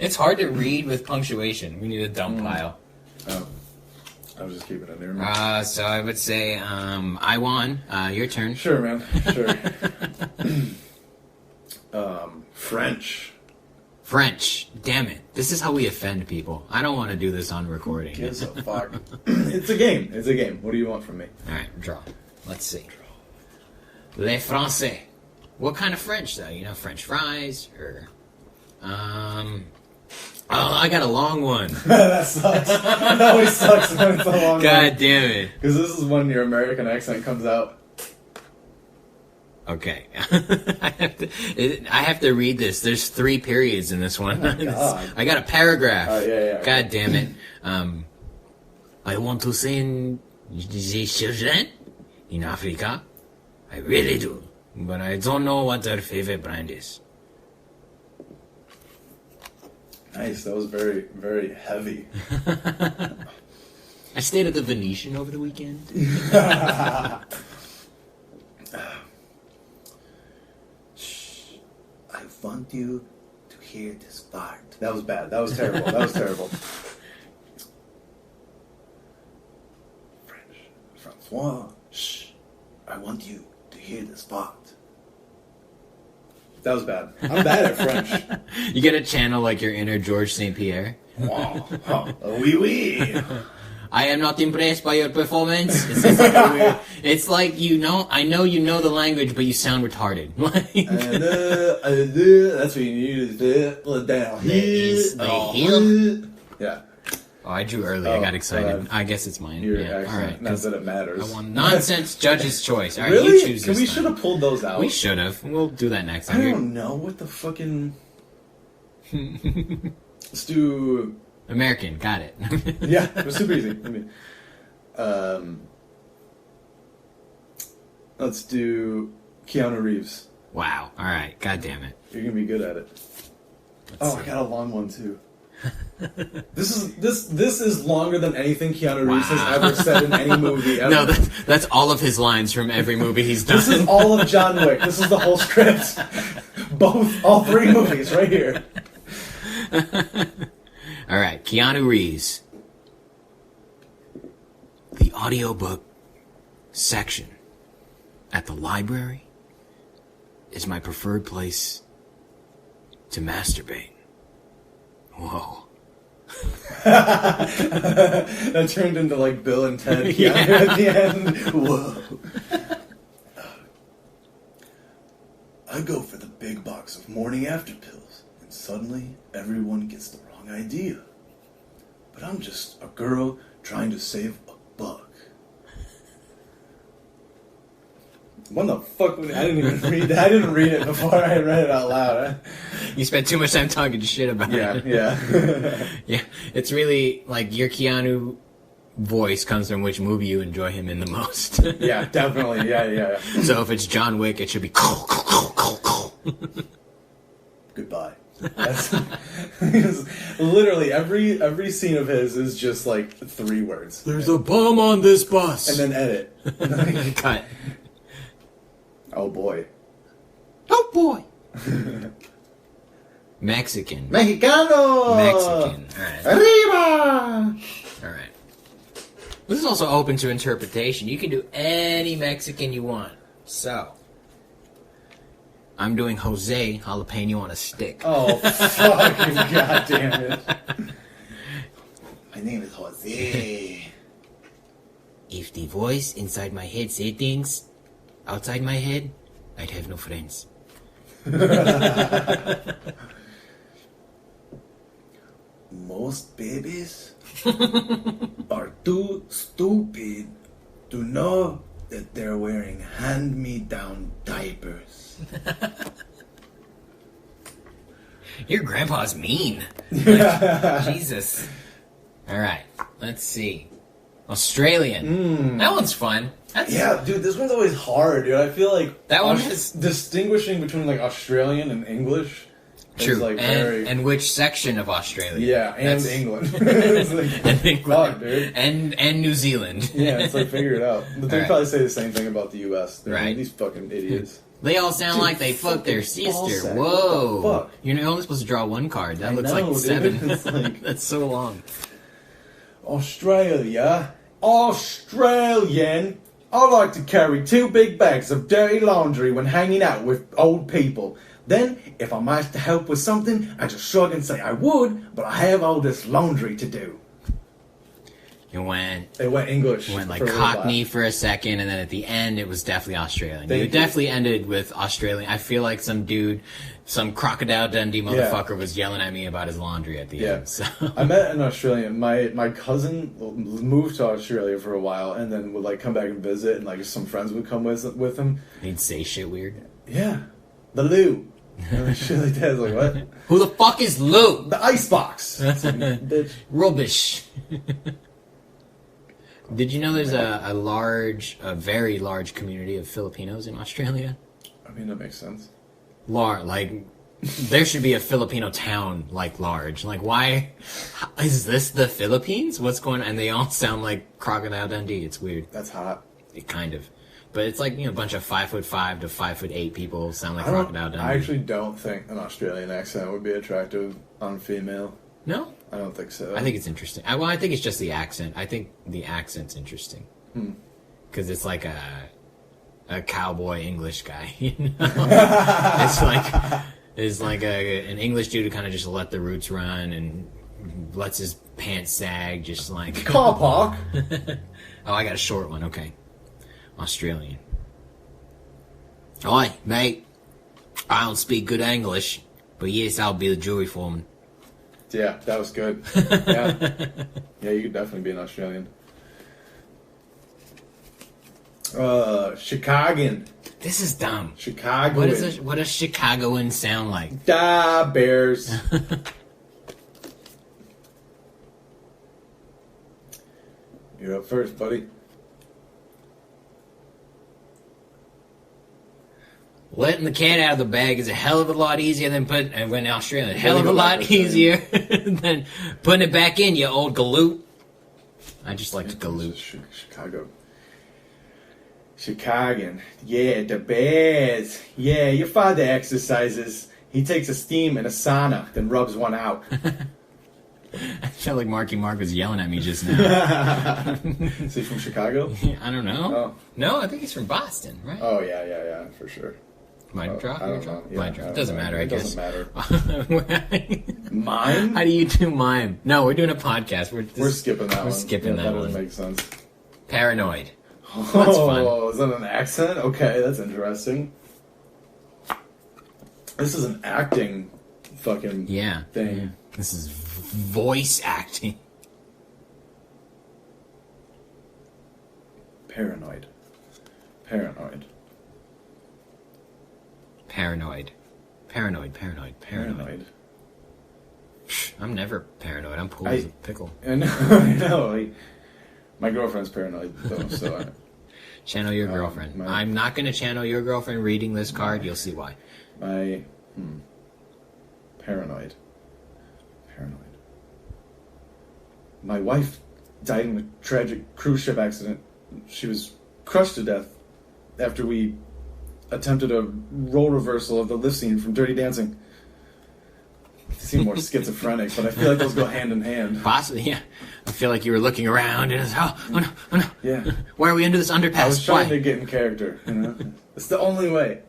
Speaker 2: It's hard to read with punctuation. We need a dump pile.
Speaker 1: Oh, I was just keeping it there.
Speaker 2: So I would say I won. Your turn.
Speaker 1: Sure, man. Sure. French.
Speaker 2: Damn it. This is how we offend people. I don't want to do this on recording.
Speaker 1: Who gives a fuck? It's a game. What do you want from me?
Speaker 2: All right, draw. Let's see. Les Français. What kind of French, though? French fries? Or... Oh, I got a long one.
Speaker 1: That sucks. That always sucks when it's a long one.
Speaker 2: God damn it.
Speaker 1: Because this is when your American accent comes out.
Speaker 2: Okay. I have to read this. There's 3 periods in this one.
Speaker 1: Oh, God.
Speaker 2: I got a paragraph.
Speaker 1: Yeah.
Speaker 2: God damn it. I want to send the children in Africa. I really do. But I don't know what their favorite brand is.
Speaker 1: Nice. That was very, very heavy.
Speaker 2: I stayed at the Venetian over the weekend.
Speaker 1: I want you to hear this part. That was bad. That was terrible. French. Francois. Shh. I want you to hear this part. That was bad. I'm bad at French.
Speaker 2: You get a channel like your inner George St. Pierre.
Speaker 1: Wow. Oui, oui.
Speaker 2: I am not impressed by your performance. It's like I know you know the language, but you sound retarded.
Speaker 1: That's what you need to do. Down. Yeah.
Speaker 2: Oh, I drew early. I got excited. I guess it's mine.
Speaker 1: Your
Speaker 2: accent,
Speaker 1: all right. Not that it matters.
Speaker 2: I won nonsense judge's choice. All right,
Speaker 1: really?
Speaker 2: You choose this
Speaker 1: We
Speaker 2: time.
Speaker 1: should have pulled those out.
Speaker 2: We should have. We'll do that next time.
Speaker 1: I don't know what the fucking... Let's do...
Speaker 2: American. Got it.
Speaker 1: Yeah, it was super easy. Let's do Keanu Reeves.
Speaker 2: Wow. All right. God damn it.
Speaker 1: You're gonna be good at it. I got a long one too. This is longer than anything Keanu Reeves has ever said in any movie ever.
Speaker 2: No, that's all of his lines from every movie he's done.
Speaker 1: This is all of John Wick. This is the whole script. All 3 movies right here.
Speaker 2: All right, Keanu Reeves. The audiobook section at the library is my preferred place to masturbate. Whoa.
Speaker 1: That turned into like Bill and Ted at the end. Whoa. I go for the big box of morning after pills, and suddenly everyone gets the wrong idea. But I'm just a girl trying to save a buck. What the fuck? I didn't even read that. I didn't read it before I read it out loud.
Speaker 2: You spent too much time talking shit about it.
Speaker 1: Yeah.
Speaker 2: Yeah, it's really like your Keanu voice comes from which movie you enjoy him in the most.
Speaker 1: Yeah, definitely. Yeah.
Speaker 2: So if it's John Wick, it should be
Speaker 1: goodbye. That's literally every scene of his is just like 3 words.
Speaker 2: There's a bomb on this bus.
Speaker 1: And then edit.
Speaker 2: Cut.
Speaker 1: Oh boy.
Speaker 2: Oh boy. Mexican.
Speaker 1: Mexicano.
Speaker 2: Mexican. Alright.
Speaker 1: Arriba.
Speaker 2: Alright. This is also open to interpretation. You can do any Mexican you want. So, I'm doing Jose Jalapeno on a stick.
Speaker 1: Oh, fucking goddamn it. My name is Jose.
Speaker 2: If the voice inside my head said things outside my head, I'd have no friends.
Speaker 1: Most babies are too stupid to know that they're wearing hand-me-down diapers.
Speaker 2: Your grandpa's mean. Jesus. Alright, let's see. Australian. That one's fun.
Speaker 1: Yeah, dude, this one's always hard, dude. I feel like
Speaker 2: That one is
Speaker 1: distinguishing between like Australian and English.
Speaker 2: true.
Speaker 1: Is like
Speaker 2: And which section of Australia?
Speaker 1: yeah, and
Speaker 2: That's-
Speaker 1: England. It's like,
Speaker 2: And England.
Speaker 1: fuck, dude.
Speaker 2: And New Zealand.
Speaker 1: Yeah, it's like figure it out. But they
Speaker 2: Alright.
Speaker 1: probably say the same thing about the U.S. They're
Speaker 2: Right.
Speaker 1: like, these fucking idiots.
Speaker 2: They all sound
Speaker 1: Dude,
Speaker 2: like they fucked their
Speaker 1: fucking ballsack.
Speaker 2: sister.
Speaker 1: What
Speaker 2: Whoa.
Speaker 1: the fuck?
Speaker 2: You're only supposed to draw one card. That
Speaker 1: I
Speaker 2: looks
Speaker 1: know,
Speaker 2: like
Speaker 1: dude.
Speaker 2: 7.
Speaker 1: It's like-
Speaker 2: That's so long.
Speaker 1: Australia. Australian. I like to carry 2 big bags of dirty laundry when hanging out with old people. Then, if I'm asked to help with something, I just shrug and say I would, but I have all this laundry to do.
Speaker 2: It went
Speaker 1: It went English.
Speaker 2: like
Speaker 1: for a little
Speaker 2: Cockney
Speaker 1: while.
Speaker 2: for a second, and then at the end it was definitely Australian.
Speaker 1: Thank
Speaker 2: You
Speaker 1: you.
Speaker 2: definitely ended with Australian. I feel like some dude, some Crocodile Dundee motherfucker was yelling at me about his laundry at the
Speaker 1: Yeah.
Speaker 2: end. So
Speaker 1: I met an Australian. My cousin moved to Australia for a while, and then would like come back and visit, and like some friends would come with him.
Speaker 2: he'd say shit weird.
Speaker 1: Yeah, the loo. And like, shit like that. I was like, what?
Speaker 2: Who the fuck is Lou?
Speaker 1: The icebox. It's like, bitch.
Speaker 2: Rubbish. Did you know there's a very large community of Filipinos in Australia?
Speaker 1: I mean, that makes sense.
Speaker 2: Like, there should be a Filipino town, like, large. Like, why? Is this the Philippines? What's going on? And they all sound like Crocodile Dundee. It's weird.
Speaker 1: That's hot.
Speaker 2: It kind of. But it's like, a bunch of 5'5" to 5'8" people sound like Crocodile Dundee.
Speaker 1: I actually don't think an Australian accent would be attractive on female.
Speaker 2: No?
Speaker 1: I don't think so.
Speaker 2: I think it's interesting. I think it's just the accent. I think the accent's interesting. Because it's like a cowboy English guy, you know? it's like an English dude who kind of just let the roots run and lets his pants sag, just like...
Speaker 1: car park.
Speaker 2: Oh, I got a short one. Okay. Australian. Oi, mate. I don't speak good English, but yes, I'll be the jury foreman.
Speaker 1: Yeah, that was good. Yeah, yeah, you could definitely be an Australian. Chicagoan.
Speaker 2: This is dumb.
Speaker 1: Chicagoan.
Speaker 2: What does Chicagoan sound like?
Speaker 1: Da Bears. You're up first, buddy.
Speaker 2: Letting the cat out of the bag is a hell of a lot easier than when Australian. Hell of a lot easier than putting it back in, you old galoot. I just like to galoot.
Speaker 1: Chicago. Chicagoan. Yeah, the Bears. Yeah, your father exercises. He takes a steam in a sauna, then rubs one out.
Speaker 2: I felt like Marky Mark was yelling at me just now.
Speaker 1: Is he from Chicago?
Speaker 2: I don't know.
Speaker 1: Oh.
Speaker 2: No, I think he's from Boston, right?
Speaker 1: Oh, yeah, for sure.
Speaker 2: Might drop.
Speaker 1: I don't know. Yeah,
Speaker 2: Might
Speaker 1: I
Speaker 2: drop.
Speaker 1: don't
Speaker 2: Doesn't
Speaker 1: know.
Speaker 2: matter, I
Speaker 1: It
Speaker 2: guess.
Speaker 1: doesn't matter. Mime?
Speaker 2: How do you do mime? No, we're doing a podcast.
Speaker 1: We're skipping that one.
Speaker 2: We're skipping that
Speaker 1: doesn't
Speaker 2: one.
Speaker 1: make sense.
Speaker 2: Paranoid.
Speaker 1: Oh,
Speaker 2: That's fun.
Speaker 1: is that an accent? Okay, that's interesting. This is an acting fucking
Speaker 2: Yeah.
Speaker 1: thing.
Speaker 2: Yeah. This is voice acting.
Speaker 1: Paranoid.
Speaker 2: Paranoid. I'm never paranoid. I'm cool as a pickle.
Speaker 1: I know. Like, my girlfriend's paranoid, though, so
Speaker 2: Channel your girlfriend. I'm not going to channel your girlfriend reading this card. You'll see why.
Speaker 1: Paranoid. My wife died in a tragic cruise ship accident. She was crushed to death after we attempted a role reversal of the lift scene from Dirty Dancing. They seem more schizophrenic, but I feel like those go hand in hand.
Speaker 2: Possibly, yeah. I feel like you were looking around and it's, oh no.
Speaker 1: Yeah.
Speaker 2: Why are we under this underpass?
Speaker 1: I was trying
Speaker 2: Why?
Speaker 1: to get in character, you know? It's the only way.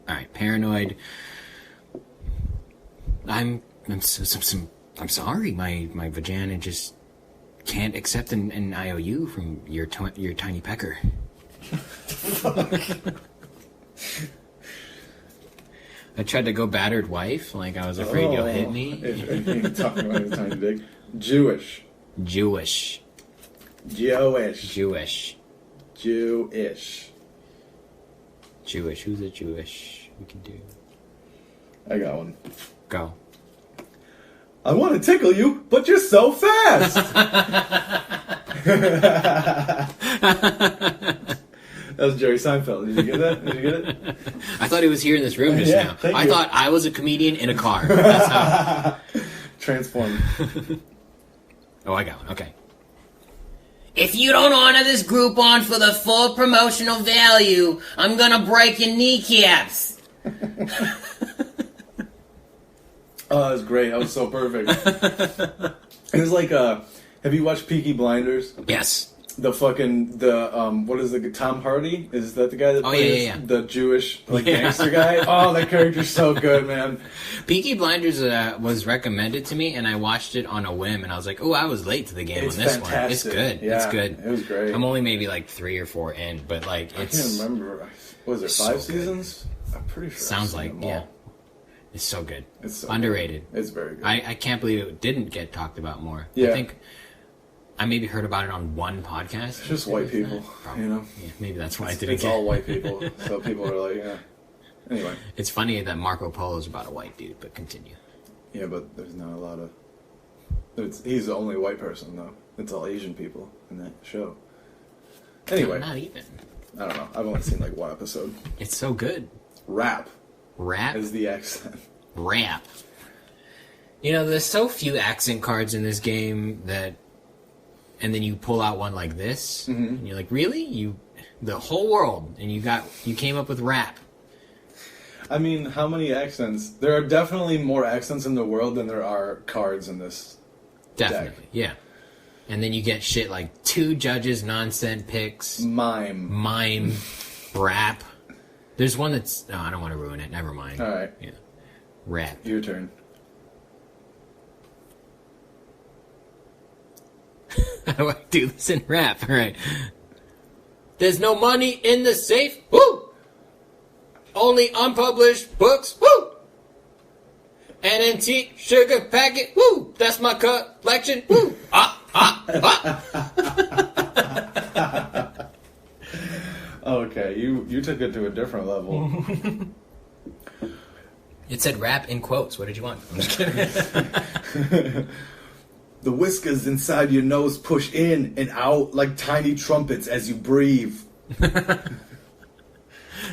Speaker 2: Alright, paranoid. I'm sorry. My vagina just can't accept an IOU from your tiny pecker. I tried to go battered wife, like I was afraid you'll hit me.
Speaker 1: If talking about his tiny dick. Jewish.
Speaker 2: Jewish.
Speaker 1: Who's
Speaker 2: a Jewish? We can do.
Speaker 1: I got one.
Speaker 2: Go.
Speaker 1: I want to tickle you, but you're so fast. That was Jerry Seinfeld. Did you get that?
Speaker 2: I thought he was here in this room just now.
Speaker 1: I
Speaker 2: thought I was a comedian in a car. That's how.
Speaker 1: Transformed.
Speaker 2: Oh, I got one. Okay. If you don't honor this Groupon for the full promotional value, I'm gonna break your kneecaps.
Speaker 1: Oh, that was great. That was so perfect. It was like, have you watched Peaky Blinders?
Speaker 2: Yes.
Speaker 1: What is the Tom Hardy? Is that the guy that plays the Jewish gangster guy? Oh, that character's so good, man.
Speaker 2: Peaky Blinders was recommended to me, and I watched it on a whim, and I was like, oh, I was late to the game on this
Speaker 1: fantastic.
Speaker 2: one. It's good.
Speaker 1: Yeah,
Speaker 2: it's good.
Speaker 1: It was great.
Speaker 2: I'm only maybe 3 or 4 in, but
Speaker 1: I can't remember. Was there 5 seasons? I'm pretty sure.
Speaker 2: Sounds like, yeah. It's so good.
Speaker 1: It's so
Speaker 2: underrated.
Speaker 1: Good. It's very good.
Speaker 2: I can't believe it didn't get talked about more.
Speaker 1: Yeah.
Speaker 2: I think I maybe heard about it on one podcast.
Speaker 1: It's just white people, you know?
Speaker 2: Yeah, maybe that's why I didn't
Speaker 1: It's all white people, so people are like, yeah. Anyway.
Speaker 2: It's funny that Marco Polo is about a white dude, but continue.
Speaker 1: Yeah, but there's not a lot of... He's the only white person, though. It's all Asian people in that show. Anyway.
Speaker 2: Not even.
Speaker 1: I don't know. I've only seen one episode.
Speaker 2: It's so good.
Speaker 1: Rap
Speaker 2: Rap?
Speaker 1: is the accent.
Speaker 2: Rap. You know, there's so few accent cards in this game that... And then you pull out one like this, and you're like, really? The whole world, and you came up with rap.
Speaker 1: I mean, how many accents? There are definitely more accents in the world than there are cards in this
Speaker 2: Definitely,
Speaker 1: deck.
Speaker 2: Yeah. And then you get shit like 2 judges, nonsense picks.
Speaker 1: Mime.
Speaker 2: Rap. There's one that's... No, I don't want to ruin it. Never mind.
Speaker 1: All right.
Speaker 2: Yeah. Rap.
Speaker 1: Your turn.
Speaker 2: How do I do this in rap? All right. There's no money in the safe. Woo! Only unpublished books. Woo! An antique sugar packet. Woo! That's my collection. Woo!
Speaker 1: Okay, you took it to a different level.
Speaker 2: It said rap in quotes. What did you want? I'm just kidding.
Speaker 1: The whiskers inside your nose push in and out like tiny trumpets as you breathe.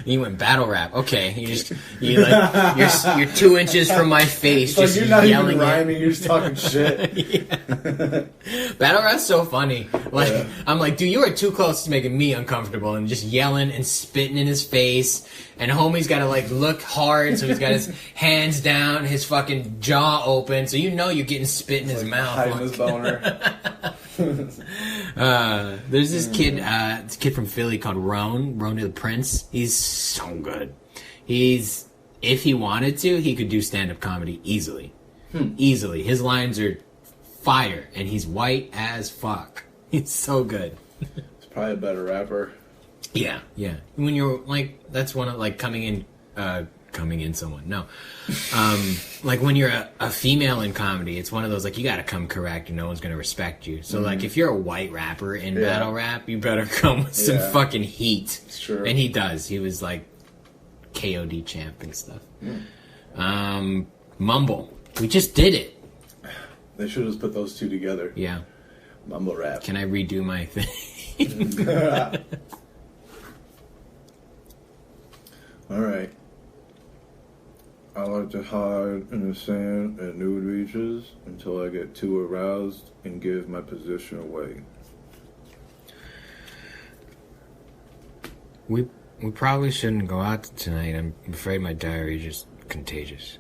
Speaker 2: You went battle rap. Okay, you're 2 inches from my face,
Speaker 1: It's
Speaker 2: just
Speaker 1: you're not
Speaker 2: yelling
Speaker 1: even rhyming. You're just talking shit.
Speaker 2: Battle rap's so funny. I'm like, dude, you are too close to making me uncomfortable, and just yelling and spitting in his face. And homie's got to look hard, so he's got his hands down, his fucking jaw open, so you're getting spit in his mouth.
Speaker 1: Hiding his boner.
Speaker 2: There's this kid from Philly called Roan to the Prince. He's so good. If he wanted to, he could do stand-up comedy easily. Easily. His lines are fire, and he's white as fuck. He's so good.
Speaker 1: He's probably a better rapper.
Speaker 2: Yeah. When you're that's one of coming in someone. No. When you're a female in comedy, it's one of those you gotta come correct and no one's gonna respect you. So if you're a white rapper in battle rap, you better come with some fucking heat.
Speaker 1: It's true.
Speaker 2: And he does. He was KOD champ and stuff. Mumble. We just did it.
Speaker 1: They should have just put those two together.
Speaker 2: Yeah.
Speaker 1: Mumble rap.
Speaker 2: Can I redo my thing?
Speaker 1: All right. I like to hide in the sand at nude beaches until I get too aroused and give my position away.
Speaker 2: We probably shouldn't go out tonight. I'm afraid my diarrhea is just contagious.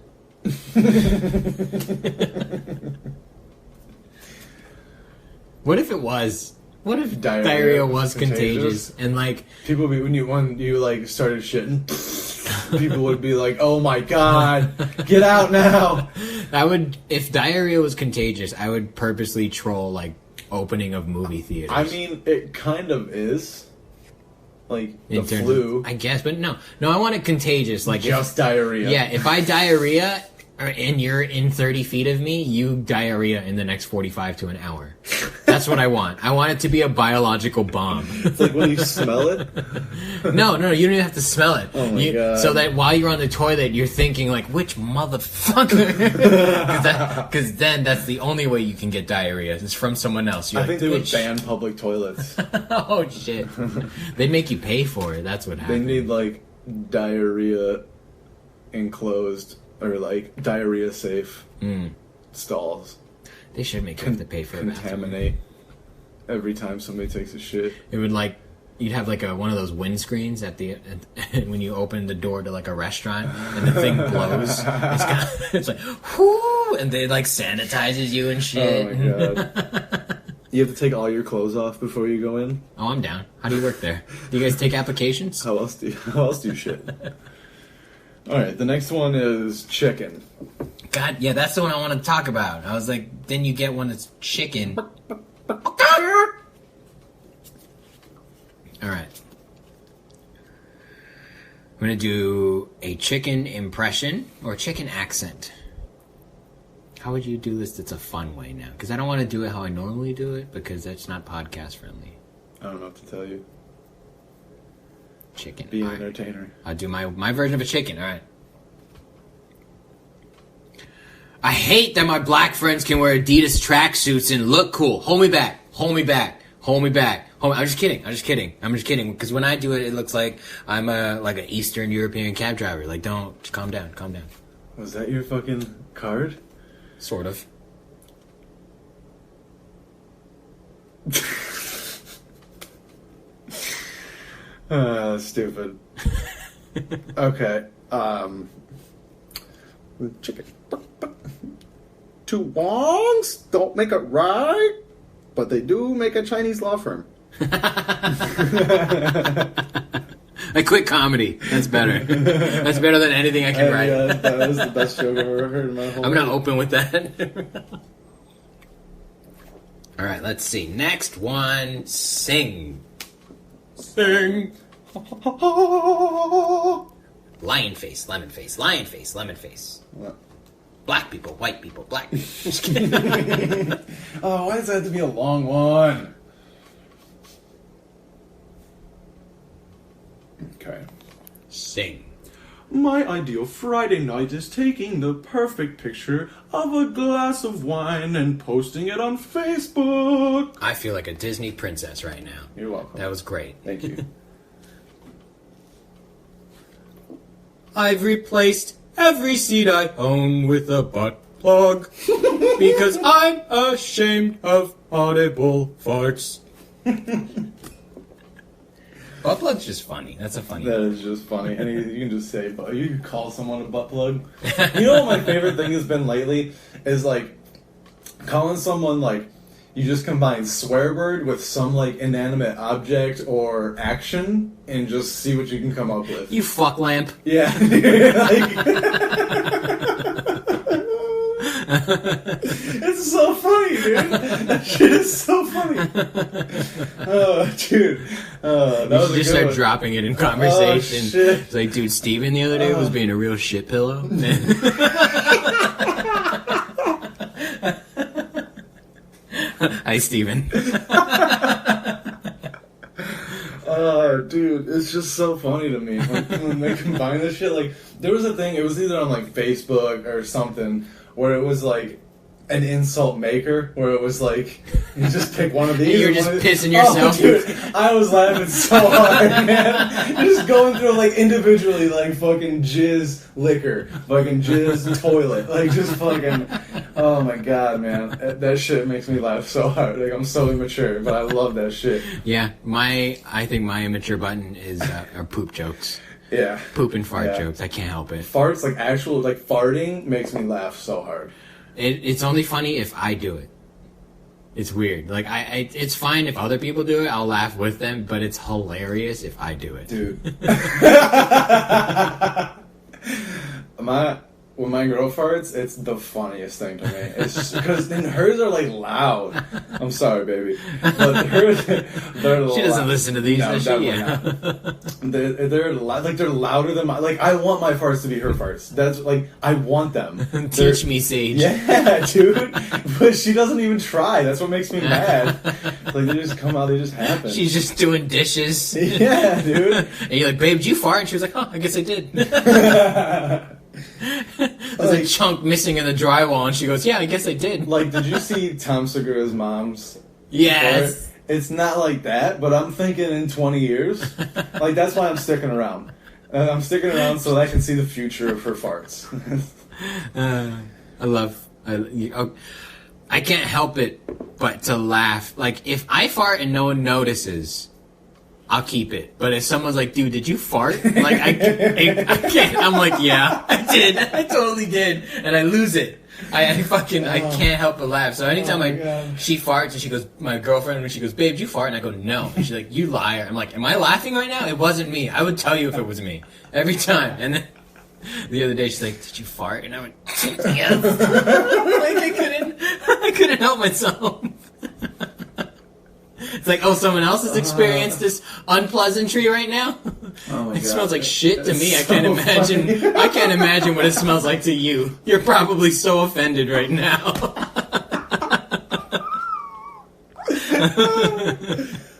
Speaker 2: What if it was? What if diarrhea was contagious? And like
Speaker 1: people be when you like started shitting, people would be like, "Oh my god, get out now!"
Speaker 2: If diarrhea was contagious, I would purposely troll like opening of movie theaters.
Speaker 1: I mean, it kind of is. Like the flu,
Speaker 2: I guess, but no, I want it contagious. Like
Speaker 1: just diarrhea.
Speaker 2: Yeah, if I diarrhea and you're in 30 feet of me, you diarrhea in the next 45 to an hour. That's what I want. I want it to be a biological bomb.
Speaker 1: It's like when you smell it.
Speaker 2: No, you don't even have to smell it.
Speaker 1: Oh my god!
Speaker 2: So that while you're on the toilet, you're thinking like, which motherfucker? Because then that's the only way you can get diarrhea. It's from someone else.
Speaker 1: I think they would ban public toilets.
Speaker 2: Oh shit! They'd make you pay for it. That's what happens.
Speaker 1: They need like diarrhea enclosed or like diarrhea safe stalls.
Speaker 2: They should make you have to pay for it.
Speaker 1: Contaminate every time somebody takes a shit.
Speaker 2: It would like you'd have like one of those windscreens at when you open the door to like a restaurant and the thing blows. It's like whoo, and they like sanitizes you and shit.
Speaker 1: Oh my god! You have to take all your clothes off before you go in.
Speaker 2: Oh, I'm down. How do you work there? Do you guys take applications?
Speaker 1: How else do you shit? All right, the next one is chicken.
Speaker 2: God, yeah, that's the one I want to talk about. I was like, then you get one that's chicken. All right. I'm going to do a chicken impression or chicken accent. How would you do this that's a fun way now? Because I don't want to do it how I normally do it because that's not podcast friendly.
Speaker 1: I don't know what to tell you.
Speaker 2: Chicken.
Speaker 1: Be an entertainer.
Speaker 2: I'll do my version of a chicken. All right. I hate that my black friends can wear Adidas tracksuits and look cool. Hold me back. Hold me back. Hold me back. I'm just kidding. Because when I do it, it looks like I'm like an Eastern European cab driver. Like, just calm down.
Speaker 1: Was that your fucking card?
Speaker 2: Sort of.
Speaker 1: Stupid. Okay. Chicken. Two wrongs don't make a right, but they do make a Chinese law firm.
Speaker 2: I quit comedy. That's better. That's better than anything I can write.
Speaker 1: Yeah, that was the best joke I've ever heard in my whole life.
Speaker 2: I'm not open with that. All right, let's see. Next one, sing. Lion face, lemon face, lion face, lemon face.
Speaker 1: What?
Speaker 2: Black people, white people, black. Just
Speaker 1: kidding. Oh, why does that have to be a long one? Okay.
Speaker 2: Sing.
Speaker 1: My ideal Friday night is taking the perfect picture of a glass of wine and posting it on Facebook.
Speaker 2: I feel like a Disney princess right now.
Speaker 1: You're welcome.
Speaker 2: That was great.
Speaker 1: Thank you.
Speaker 2: I've replaced every seat I own with a butt plug because I'm ashamed of audible farts. Butt plug's just funny. That's a funny
Speaker 1: That is just funny. And you can just say, you can call someone a butt plug. You know what my favorite thing has been lately? Is like calling someone like, you just combine swear word with some like inanimate object or action and just see what you can come up with.
Speaker 2: You fuck lamp.
Speaker 1: Yeah. It's so funny, dude. That shit is so funny. Oh, dude. That was
Speaker 2: just start dropping it in conversation.
Speaker 1: Oh, shit.
Speaker 2: It's like, dude, Steven the other day was being a real shit pillow. Hi, Steven.
Speaker 1: Dude, it's just so funny to me when they combine this shit. Like, there was a thing, it was either on like Facebook or something, where it was like an insult maker, where it was like you just pick one of these.
Speaker 2: You're just pissing yourself.
Speaker 1: Oh, dude, I was laughing so hard, man. Just going through like individually, like fucking jizz liquor, fucking jizz toilet, like just fucking. Oh my god, man, that shit makes me laugh so hard. Like I'm so immature, but I love that shit.
Speaker 2: Yeah, I think my immature button is are poop jokes.
Speaker 1: Yeah,
Speaker 2: Poop and fart jokes. I can't help it.
Speaker 1: Farts, like actual, like farting, makes me laugh so hard.
Speaker 2: It's only funny if I do it. It's weird. Like it's fine if other people do it. I'll laugh with them, but it's hilarious if I do it,
Speaker 1: dude. When my girl farts, it's the funniest thing to me. It's just because then hers are like loud. I'm sorry, baby, but hers, they're
Speaker 2: she doesn't listen to these.
Speaker 1: No,
Speaker 2: does she? Yeah.
Speaker 1: They're louder than my. Like I want my farts to be her farts. That's like I want them.
Speaker 2: Teach me, Sage.
Speaker 1: Yeah, dude. But she doesn't even try. That's what makes me mad. Like they just come out. They just happen.
Speaker 2: She's just doing dishes.
Speaker 1: Yeah, dude.
Speaker 2: And you're like, babe, did you fart? And she was like, oh, I guess I did. There's a chunk missing in the drywall, and she goes, yeah, I guess I did.
Speaker 1: Like, did you see Tom Segura's mom's?
Speaker 2: Yes.
Speaker 1: Fart? It's not like that, but I'm thinking in 20 years. Like, that's why I'm sticking around. I'm sticking around so that I can see the future of her farts.
Speaker 2: I can't help it but to laugh. Like, if I fart and no one notices, I'll keep it. But if someone's like, dude, did you fart? Like, I can't. I'm like, yeah, I did. I totally did. And I lose it. I can't help but laugh. So anytime she farts and she goes, my girlfriend, when she goes, babe, did you fart? And I go, no. And she's like, you liar. I'm like, am I laughing right now? It wasn't me. I would tell you if it was me. Every time. And then the other day she's like, did you fart? And I went, yes. Like, I couldn't help myself. It's like, oh, someone else has experienced this unpleasantry right now.
Speaker 1: Oh my
Speaker 2: it
Speaker 1: God.
Speaker 2: Smells like shit to me.
Speaker 1: So
Speaker 2: I can't imagine.
Speaker 1: funny.
Speaker 2: I can't imagine what it smells like to you. You're probably so offended right now.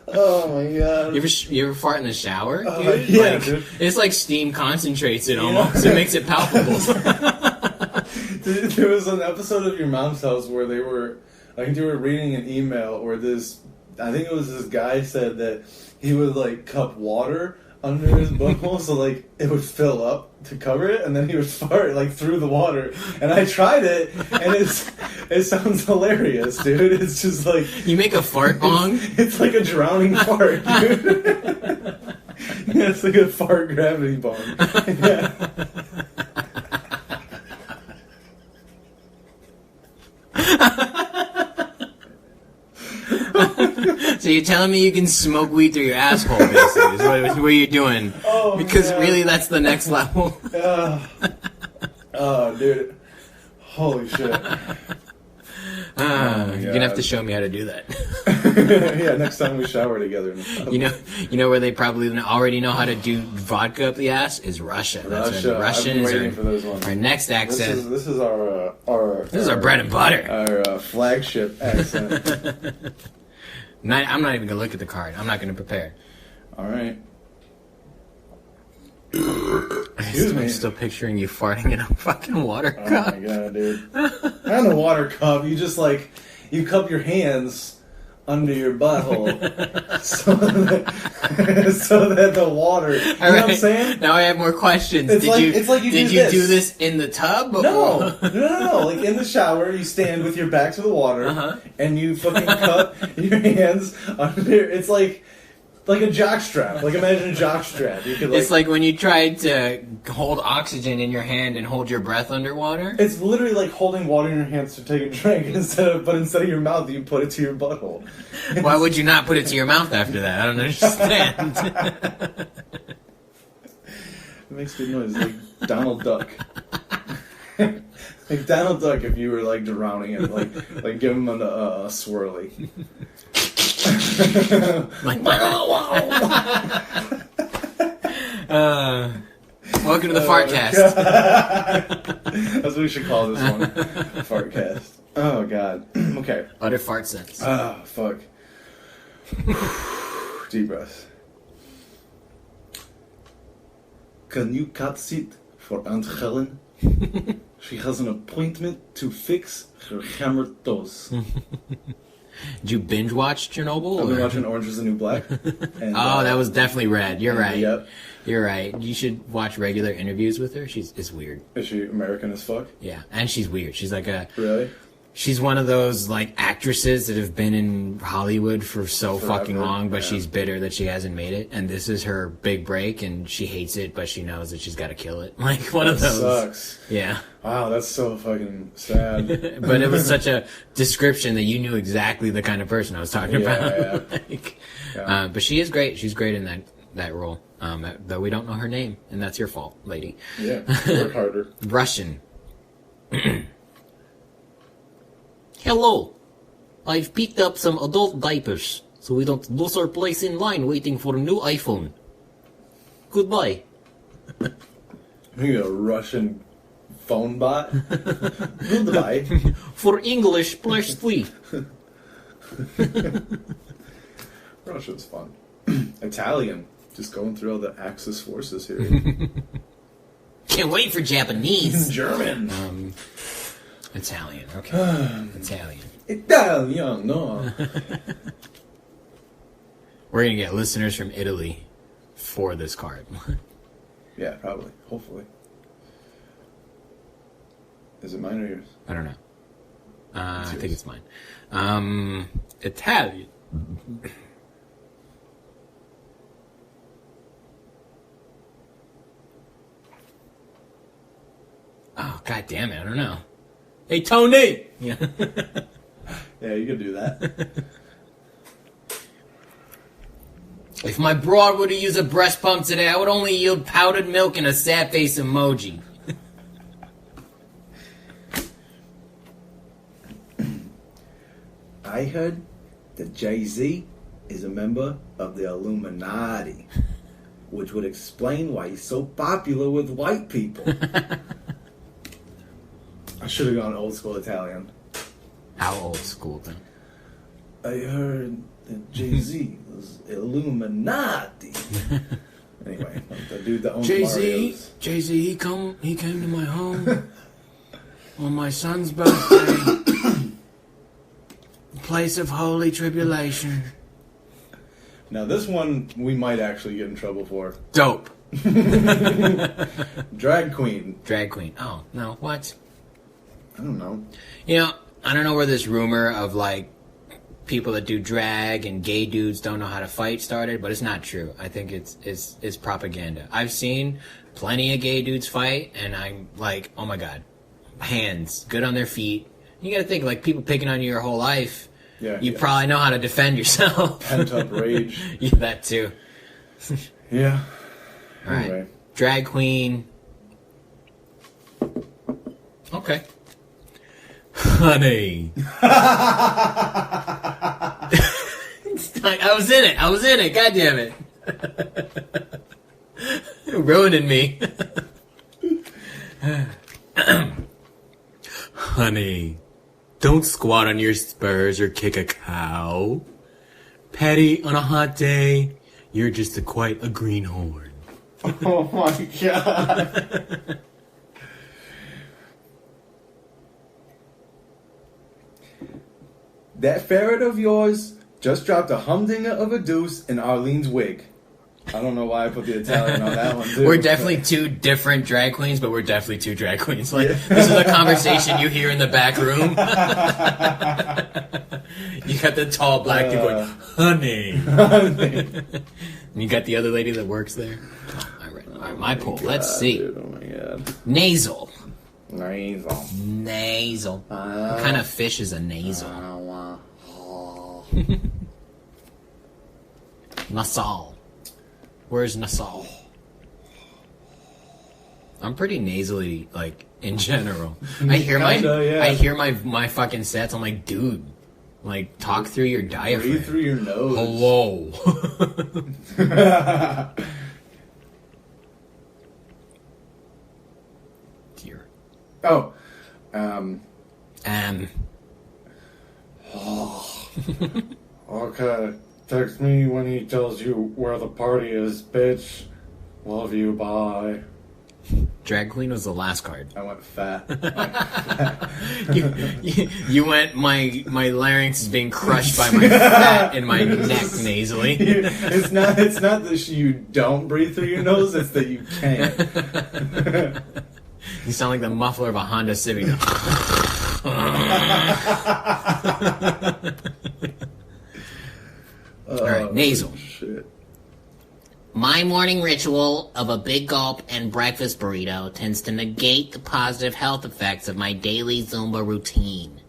Speaker 1: Oh my god!
Speaker 2: You ever fart in the shower, dude?
Speaker 1: Yeah,
Speaker 2: like,
Speaker 1: dude.
Speaker 2: It's like steam concentrates it almost. It makes it palpable.
Speaker 1: There was an episode of Your Mom's House where I think they were reading an email where this guy said that he would like cup water under his butthole so like it would fill up to cover it, and then he would fart like through the water. And I tried it, and it sounds hilarious, dude. It's just like
Speaker 2: You make a fart bong?
Speaker 1: it's like a drowning fart, dude. Yeah, it's like a fart gravity bong. Yeah.
Speaker 2: So you're telling me you can smoke weed through your asshole, basically, is what you're doing.
Speaker 1: Oh,
Speaker 2: because
Speaker 1: man.
Speaker 2: really, that's the next level.
Speaker 1: Oh, dude. Holy shit.
Speaker 2: You're gonna have to show me how to do that.
Speaker 1: Yeah, next time we shower together.
Speaker 2: You know where they probably already know how to do vodka up the ass is Russia. That's
Speaker 1: Russia.
Speaker 2: Russian
Speaker 1: I've been
Speaker 2: is
Speaker 1: waiting for those ones.
Speaker 2: our next accent.
Speaker 1: This is our
Speaker 2: bread and butter.
Speaker 1: Our flagship accent.
Speaker 2: I'm not even gonna look at the card. I'm not gonna prepare.
Speaker 1: All right. Excuse me.
Speaker 2: I'm still picturing you farting in a fucking water cup.
Speaker 1: Oh my god, dude. Not in a water cup. You just like you cup your hands under your butthole so that the water. You know what I'm saying?
Speaker 2: Now I have more questions.
Speaker 1: It's like you
Speaker 2: did you do this in the tub?
Speaker 1: No. Like in the shower, you stand with your back to the water, and you fucking cup your hands under. It's like a jock strap. Like imagine a jock strap. You could.
Speaker 2: It's like when you tried to hold oxygen in your hand and hold your breath underwater.
Speaker 1: It's literally like holding water in your hands to take a drink, instead of your mouth, you put it to your butthole.
Speaker 2: Why would you not put it to your mouth after that? I don't understand.
Speaker 1: It makes good noise, like Donald Duck. Like Donald Duck, if you were like drowning it, like give him a swirly.
Speaker 2: Like, welcome to the Fartcast.
Speaker 1: That's what we should call this one. Fartcast. Oh god. Okay.
Speaker 2: Utter fart sense.
Speaker 1: Fuck. Deep breath. Can you cut seat for Aunt Helen? She has an appointment to fix her hammered toes.
Speaker 2: Did you binge watch Chernobyl?
Speaker 1: I've been watching Orange is the New Black. And,
Speaker 2: that was definitely red. You're right.
Speaker 1: Yep.
Speaker 2: You're right. You should watch regular interviews with her. It's weird.
Speaker 1: Is she American as fuck?
Speaker 2: Yeah, and she's weird. She's like
Speaker 1: Really?
Speaker 2: She's one of those like actresses that have been in Hollywood for so
Speaker 1: Forever,
Speaker 2: fucking long, but
Speaker 1: yeah.
Speaker 2: she's bitter that she hasn't made it, and this is her big break, and she hates it, but she knows that she's got to kill it. Like one of those.
Speaker 1: Sucks.
Speaker 2: Yeah.
Speaker 1: Wow, that's so fucking sad.
Speaker 2: But it was such a description that you knew exactly the kind of person I was talking about.
Speaker 1: Yeah.
Speaker 2: But she is great. She's great in that role. Though we don't know her name, and that's your fault, lady.
Speaker 1: Yeah, work harder.
Speaker 2: Russian. Hello. I've picked up some adult diapers, so we don't lose our place in line waiting for a new iPhone. Goodbye.
Speaker 1: You a Russian phone bot? Goodbye.
Speaker 2: For English, press 3.
Speaker 1: Russian's fun. Italian. Just going through all the Axis forces here.
Speaker 2: Can't wait for Japanese.
Speaker 1: German.
Speaker 2: Italian. Okay. Italian.
Speaker 1: Italian, no.
Speaker 2: We're gonna get listeners from Italy for this card.
Speaker 1: Yeah, probably. Hopefully. Is it mine or yours?
Speaker 2: I don't know. I think it's mine. Italian. Oh, god damn it, I don't know. Hey, Tony! Yeah.
Speaker 1: Yeah, you can do that.
Speaker 2: If my broad were to use a breast pump today, I would only yield powdered milk and a sad face emoji.
Speaker 1: I heard that Jay-Z is a member of the Illuminati, which would explain why he's so popular with white people. I should have gone old school Italian.
Speaker 2: How old school, then?
Speaker 1: I heard that Jay-Z was Illuminati. Anyway, the dude that owns Mario's.
Speaker 2: Jay-Z, he came to my home on my son's birthday. Place of holy tribulation.
Speaker 1: Now this one we might actually get in trouble for.
Speaker 2: Dope.
Speaker 1: Drag queen.
Speaker 2: Drag queen. Oh, no, what?
Speaker 1: I don't know.
Speaker 2: You know, I don't know where this rumor of, like, people that do drag and gay dudes don't know how to fight started, but it's not true. I think it's propaganda. I've seen plenty of gay dudes fight, and I'm like, oh my god. Hands, good on their feet. You gotta think, like, people picking on you your whole life, you probably know how to defend yourself.
Speaker 1: Pent up rage.
Speaker 2: Yeah, that too.
Speaker 1: Yeah.
Speaker 2: Alright.
Speaker 1: Anyway.
Speaker 2: Drag queen. Okay. Honey. I was in it. God damn it. Ruining me. Honey, don't squat on your spurs or kick a cow. Petty on a hot day, you're just quite a greenhorn.
Speaker 1: Oh my god. That ferret of yours just dropped a humdinger of a deuce in Arlene's wig. I don't know why I put the Italian on that one, too.
Speaker 2: We're definitely two different drag queens, but we're definitely two drag queens. Like, this is a conversation you hear in the back room. You got the tall black dude going, honey. And you got the other lady that works there. All right, my poll. Let's see.
Speaker 1: Dude, oh my god.
Speaker 2: Nasal.
Speaker 1: Nasal.
Speaker 2: What kind of fish is a nasal? Nasal. Where's Nasal? I'm pretty nasally, like, in general. I hear my fucking sets. I'm like, dude, like, talk through your diaphragm.
Speaker 1: Breathe through your nose.
Speaker 2: Hello. Dear.
Speaker 1: Oh. Okay. Text me when he tells you where the party is, bitch. Love you, bye.
Speaker 2: Drag queen was the last card.
Speaker 1: I went fat.
Speaker 2: You went, my larynx is being crushed by my fat in my neck nasally.
Speaker 1: It's not that you don't breathe through your nose, it's that you can't.
Speaker 2: You sound like the muffler of a Honda Civic. Alright, nasal.
Speaker 1: Shit.
Speaker 2: My morning ritual of a big gulp and breakfast burrito tends to negate the positive health effects of my daily Zumba routine.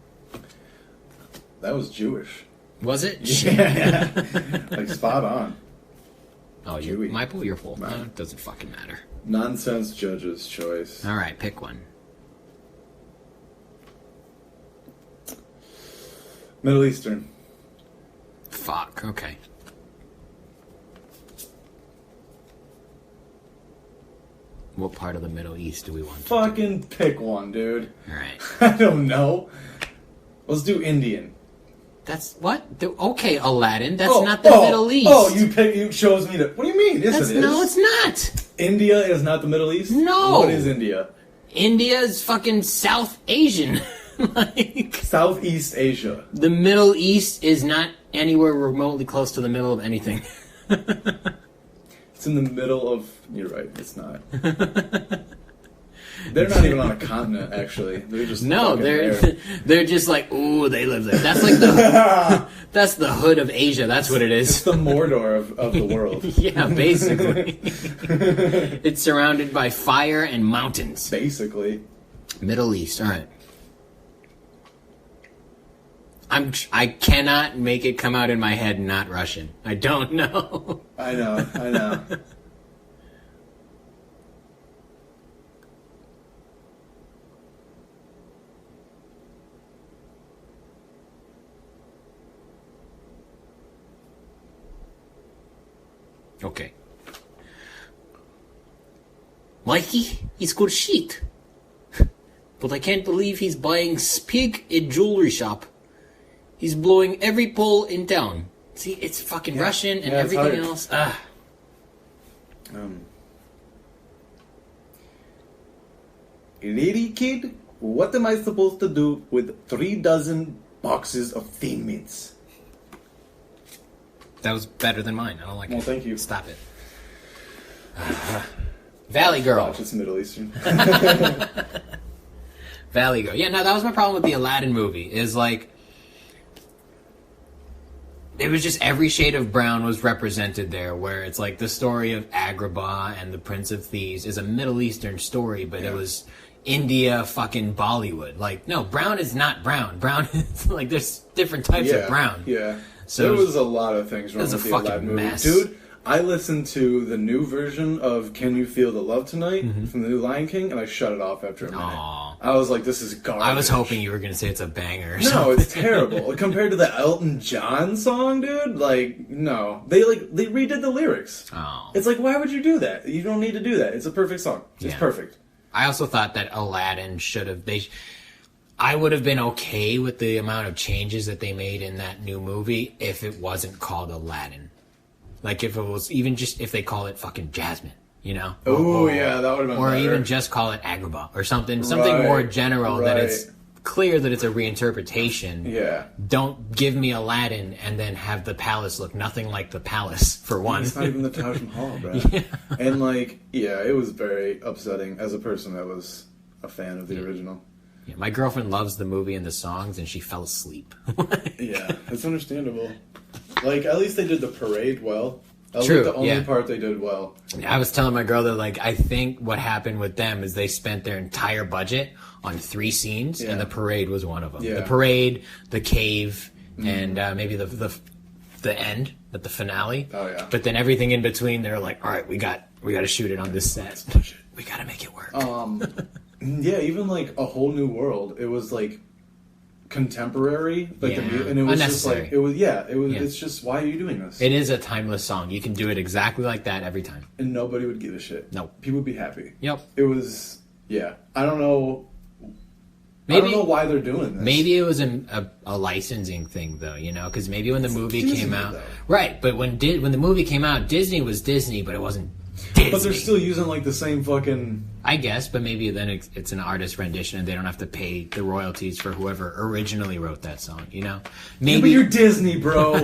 Speaker 1: That was Jewish.
Speaker 2: Was it?
Speaker 1: Yeah. Like, spot on.
Speaker 2: Oh,
Speaker 1: Jewy.
Speaker 2: my pool, your pool. No, it doesn't fucking matter.
Speaker 1: Nonsense judge's choice.
Speaker 2: Alright, pick one.
Speaker 1: Middle Eastern.
Speaker 2: Fuck, okay. What part of the Middle East do we want to
Speaker 1: Fucking pick one, dude.
Speaker 2: Alright.
Speaker 1: I don't know. Let's do Indian.
Speaker 2: That's what? Okay, Aladdin. That's not the Middle East.
Speaker 1: Oh, you chose me to. What do you mean? Yes, it is.
Speaker 2: No, it's not.
Speaker 1: India is not the Middle East?
Speaker 2: No.
Speaker 1: What is India?
Speaker 2: India is fucking South Asian. Like,
Speaker 1: Southeast Asia.
Speaker 2: the Middle East is not anywhere remotely close to the middle of anything.
Speaker 1: It's in the middle of. You're right. It's not. They're not even on a continent, actually. They're just
Speaker 2: they're just like, ooh, they live there. That's like that's the hood of Asia. That's what it is.
Speaker 1: It's the Mordor of the world.
Speaker 2: Yeah, basically. It's surrounded by fire and mountains.
Speaker 1: Basically.
Speaker 2: Middle East. All right. I cannot make it come out in my head not Russian. I don't know.
Speaker 1: I know.
Speaker 2: Okay. Mikey, he's good shit. But I can't believe he's buying spig at jewelry shop. He's blowing every pole in town. See, it's fucking Russian and everything else.
Speaker 1: Lady kid, what am I supposed to do with 36 boxes of Thin Mints?
Speaker 2: That was better than mine. I don't like it.
Speaker 1: Well, thank you.
Speaker 2: Stop it. Valley Girl.
Speaker 1: Watch, it's Middle Eastern.
Speaker 2: Valley Girl. Yeah, no, that was my problem with the Aladdin movie. Is like, it was just every shade of brown was represented there, where it's like the story of Agrabah and the Prince of Thieves is a Middle Eastern story, but it was India fucking Bollywood. Like, no, brown is not brown. Brown is like, there's different types of brown.
Speaker 1: Yeah.
Speaker 2: So
Speaker 1: there was a lot of things wrong with the Aladdin movie.
Speaker 2: Mess.
Speaker 1: Dude, I listened to the new version of Can You Feel the Love Tonight from the new Lion King, and I shut it off after a minute.
Speaker 2: Aww.
Speaker 1: I was like, this is garbage.
Speaker 2: I was hoping you were going to say it's a banger or something.
Speaker 1: No, it's terrible. Compared to the Elton John song, dude, like, no. They redid the lyrics.
Speaker 2: Oh.
Speaker 1: It's like, why would you do that? You don't need to do that. It's a perfect song. It's perfect.
Speaker 2: I also thought that Aladdin should have... I would have been okay with the amount of changes that they made in that new movie if it wasn't called Aladdin. Like, if it was even just... If they call it fucking Jasmine, you know?
Speaker 1: Oh, yeah, that would have been
Speaker 2: Or
Speaker 1: better.
Speaker 2: even just call it Agrabah or something. Something more general that it's clear that it's a reinterpretation.
Speaker 1: Yeah.
Speaker 2: Don't give me Aladdin and then have the palace look nothing like the palace, for one.
Speaker 1: It's not even the Taj Mahal, bro. Yeah. And, like, yeah, it was very upsetting as a person that was a fan of the original.
Speaker 2: Yeah, my girlfriend loves the movie and the songs, and she fell asleep.
Speaker 1: Yeah, it's understandable. Like, at least they did the parade well. That was
Speaker 2: True,
Speaker 1: like the only part they did well.
Speaker 2: I was telling my girl that, like, I think what happened with them is they spent their entire budget on 3 scenes, and the parade was one of them.
Speaker 1: Yeah.
Speaker 2: The parade, the cave, and maybe the end, but the finale.
Speaker 1: Oh, yeah.
Speaker 2: But then everything in between, they're like, all right, we got to shoot it on this set. We got to make it work.
Speaker 1: Yeah, even like A Whole New World, it was like contemporary, like and it was just like it's just, why are you doing this?
Speaker 2: It is a timeless song. You can do it exactly like that every time,
Speaker 1: and nobody would give a shit.
Speaker 2: No,
Speaker 1: people would be happy.
Speaker 2: Yep.
Speaker 1: It was I don't know. I don't know why they're doing this.
Speaker 2: Maybe it was a licensing thing, though, you know, because maybe when the movie came out, right? But when the movie came out, Disney was Disney, but it wasn't. Disney.
Speaker 1: But they're still using like the same fucking.
Speaker 2: I guess, but maybe then it's an artist rendition and they don't have to pay the royalties for whoever originally wrote that song, you know? Maybe,
Speaker 1: Yeah, but you're Disney, bro.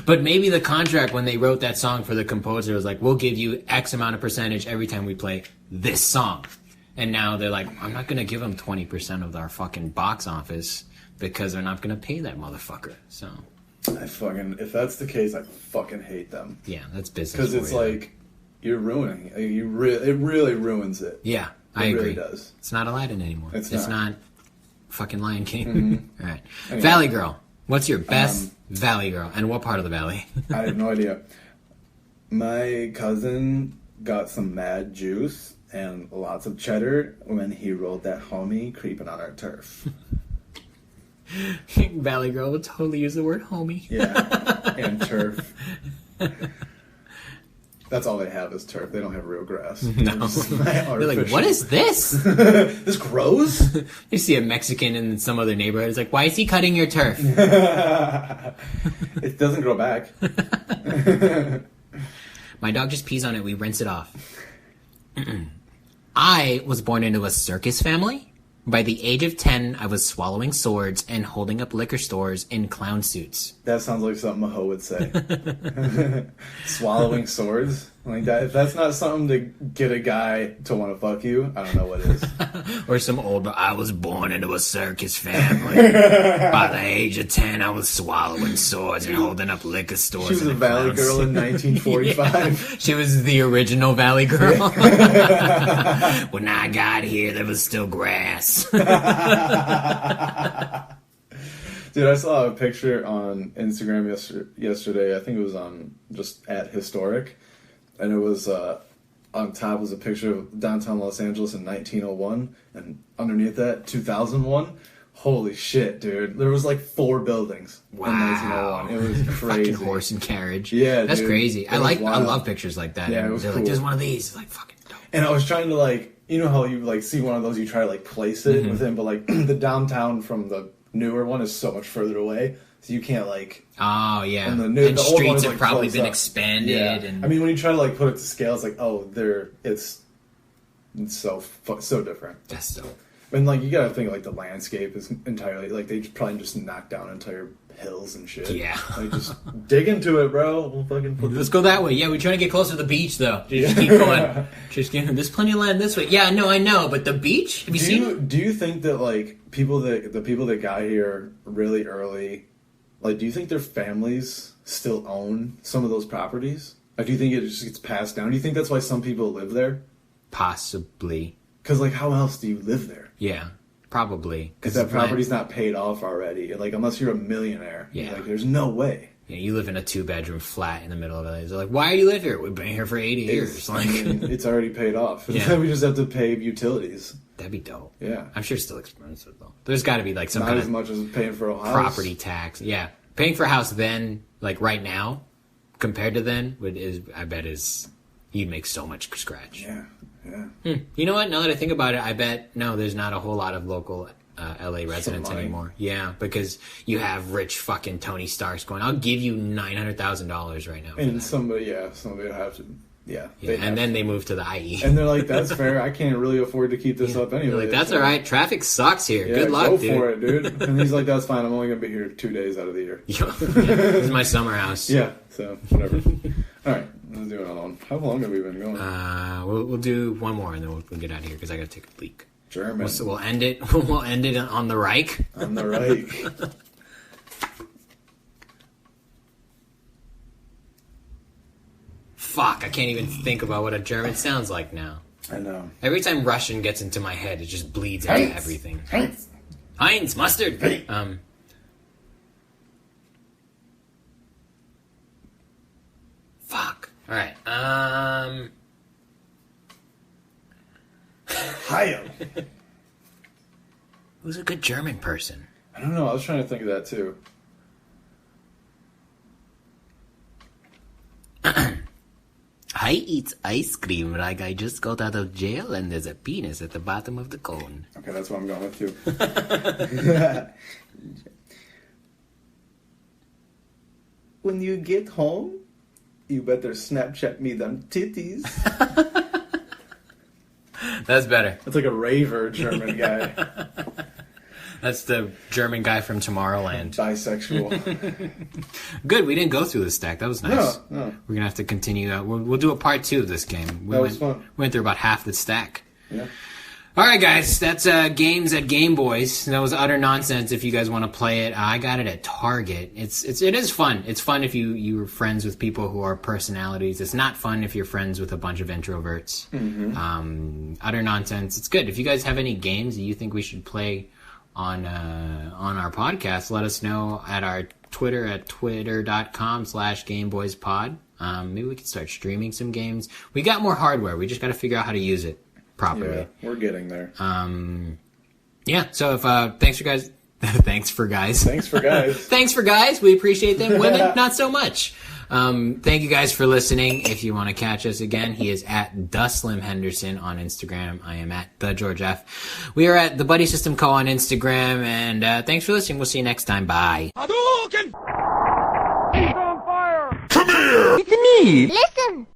Speaker 2: But maybe the contract when they wrote that song for the composer was like, we'll give you X amount of percentage every time we play this song. And now they're like, I'm not going to give them 20% of our fucking box office because they're not going to pay that motherfucker. So,
Speaker 1: If that's the case, I fucking hate them.
Speaker 2: yeah, that's business.
Speaker 1: Because it's like, you're ruining it. It really ruins it.
Speaker 2: Yeah, I
Speaker 1: It
Speaker 2: agree.
Speaker 1: really does.
Speaker 2: It's not Aladdin anymore.
Speaker 1: It's
Speaker 2: It's
Speaker 1: not.
Speaker 2: not fucking Lion King.
Speaker 1: Mm-hmm.
Speaker 2: All right.
Speaker 1: Anyway.
Speaker 2: Valley Girl. What's your best Valley Girl? And what part of the valley?
Speaker 1: I have no idea. My cousin got some mad juice and lots of cheddar when he rolled that homie creeping on our turf.
Speaker 2: Valley Girl would totally use the word homie.
Speaker 1: Yeah, and turf. That's all they have is turf. They don't have real grass.
Speaker 2: No. They're like, what is this?
Speaker 1: This grows?
Speaker 2: You see a Mexican in some other neighborhood. It's like, why is he cutting your turf?
Speaker 1: It doesn't grow back.
Speaker 2: My dog just pees on it. We rinse it off. I was born into a circus family. By the age of 10, I was swallowing swords and holding up liquor stores in clown suits.
Speaker 1: That sounds like something a hoe would say. Swallowing swords? Like that. If that's not something to get a guy to want to fuck you, I don't know what is.
Speaker 2: Or some old, I was born into a circus family. By the age of 10, I was swallowing swords and holding up liquor stores.
Speaker 1: She was a valley girl in 1945.
Speaker 2: Yeah. She was the original Valley Girl. When I got here, there was still grass.
Speaker 1: Dude, I saw a picture on Instagram yesterday. I think it was on just at Historic. And it was on top was a picture of downtown Los Angeles in 1901. And underneath that, 2001. Holy shit, dude. There was like 4 buildings in 1901. It was crazy.
Speaker 2: Fucking horse and carriage.
Speaker 1: Yeah,
Speaker 2: that's
Speaker 1: dude.
Speaker 2: crazy. I
Speaker 1: wild.
Speaker 2: love pictures like that.
Speaker 1: Yeah,
Speaker 2: And
Speaker 1: it was
Speaker 2: they're
Speaker 1: cool.
Speaker 2: like, there's one of these. It's like, fucking dope.
Speaker 1: And I was trying to like, you know how you like see one of those, you try to like place it within, but like the downtown from the newer one is so much further away, so you can't like.
Speaker 2: Oh, yeah.
Speaker 1: And
Speaker 2: And
Speaker 1: the old one
Speaker 2: streets
Speaker 1: is,
Speaker 2: have
Speaker 1: like,
Speaker 2: probably
Speaker 1: close
Speaker 2: been
Speaker 1: up.
Speaker 2: expanded.
Speaker 1: Yeah.
Speaker 2: And
Speaker 1: I mean, when you try to like put it to scale, it's like, oh, it's so different.
Speaker 2: that's dope.
Speaker 1: And like you gotta think like the landscape is entirely like they probably just knocked down entire hills and shit.
Speaker 2: Yeah.
Speaker 1: Like just dig into it, bro. We'll fucking put
Speaker 2: Let's go that way. Yeah, we're trying to get closer to the beach, though. Just keep going. Just there's plenty of land this way. Yeah, no, I know, but the beach? Have you seen it?
Speaker 1: Do you think that like the people that got here really early, like do you think their families still own some of those properties? Like do you think it just gets passed down? Do you think that's why some people live there?
Speaker 2: Possibly.
Speaker 1: Because like how else do you live there?
Speaker 2: Yeah, probably.
Speaker 1: Because that property's not paid off already. Like unless you're a millionaire.
Speaker 2: Yeah.
Speaker 1: Like there's no way.
Speaker 2: Yeah, you live in a 2-bedroom flat in the middle of LA. They're like, why do you live here? We've been here for 80 years.
Speaker 1: I
Speaker 2: Like,
Speaker 1: mean, it's already paid off.
Speaker 2: Yeah.
Speaker 1: We just have to pay utilities.
Speaker 2: that'd be dope.
Speaker 1: Yeah.
Speaker 2: I'm sure it's still expensive, though. There's got to be like some
Speaker 1: Not
Speaker 2: kind
Speaker 1: as
Speaker 2: of
Speaker 1: much as paying for a house.
Speaker 2: property tax. Yeah. Paying for a house then, like right now, compared to then, I bet you'd make so much scratch.
Speaker 1: Yeah. Yeah.
Speaker 2: You know what? Now that I think about it, I bet no, there's not a whole lot of local LA residents
Speaker 1: money.
Speaker 2: anymore. Yeah, because you have rich fucking Tony Starks going, I'll give you $900,000 right now. For
Speaker 1: And
Speaker 2: that."
Speaker 1: somebody would have to. Yeah.
Speaker 2: Yeah, and then they move to the IE.
Speaker 1: And they're like, that's fair. I can't really afford to keep this up anyway.
Speaker 2: They're like, that's
Speaker 1: so-
Speaker 2: all right. Traffic sucks here.
Speaker 1: Yeah,
Speaker 2: Good luck,
Speaker 1: go
Speaker 2: dude.
Speaker 1: for it, dude. And he's like, that's fine. I'm only going to be here 2 days out of the year.
Speaker 2: Yeah, this is my summer house.
Speaker 1: Yeah, so whatever. All right, let's do another one. How long have we been going?
Speaker 2: We'll do one more and then we'll get out of here because I got to take a leak.
Speaker 1: German.
Speaker 2: So we'll end it. We'll end it on the Reich.
Speaker 1: On the right.
Speaker 2: Fuck, I can't even think about what a German sounds like now.
Speaker 1: I know.
Speaker 2: Every time Russian gets into my head, it just bleeds into
Speaker 1: Heinz.
Speaker 2: everything.
Speaker 1: Heinz.
Speaker 2: Heinz mustard.
Speaker 1: Hey.
Speaker 2: Fuck. All right.
Speaker 1: Heil.
Speaker 2: Who's a good German person?
Speaker 1: I don't know. I was trying to think of that too.
Speaker 2: I eat ice cream like I just got out of jail and there's a penis at the bottom of the cone.
Speaker 1: Okay, that's what I'm going with too. When you get home, You better Snapchat me them titties.
Speaker 2: That's better.
Speaker 1: That's like a raver German guy.
Speaker 2: That's the German guy from Tomorrowland.
Speaker 1: Bisexual.
Speaker 2: Good, we didn't go through the stack. That was nice.
Speaker 1: No.
Speaker 2: We're going to have to continue. We'll do a part 2 of this game.
Speaker 1: That was fun.
Speaker 2: We went through about half the stack.
Speaker 1: Yeah.
Speaker 2: All right, guys. That's games at Gameboiz. That was utter nonsense if you guys want to play it. I got it at Target. It is fun. It's fun if you're friends with people who are personalities. It's not fun if you're friends with a bunch of introverts. Mm-hmm. Utter nonsense. It's good. If you guys have any games that you think we should play on our podcast, let us know at our Twitter at twitter.com/GameboizPod. Maybe we can start streaming some games. We got more hardware. We just got to figure out how to use it properly.
Speaker 1: Yeah, we're getting there.
Speaker 2: Yeah. So if thanks for guys. Thanks for guys. Thanks for guys. We appreciate them. Women, not so much. Thank you guys for listening. If you want to catch us again, he is at Slim Henderson on Instagram. I am at the George F. We are at the Buddy System Co on Instagram. And thanks for listening. We'll see you next time. Bye.
Speaker 3: Hadouken! He's on fire!
Speaker 4: Come here! It's me! Listen!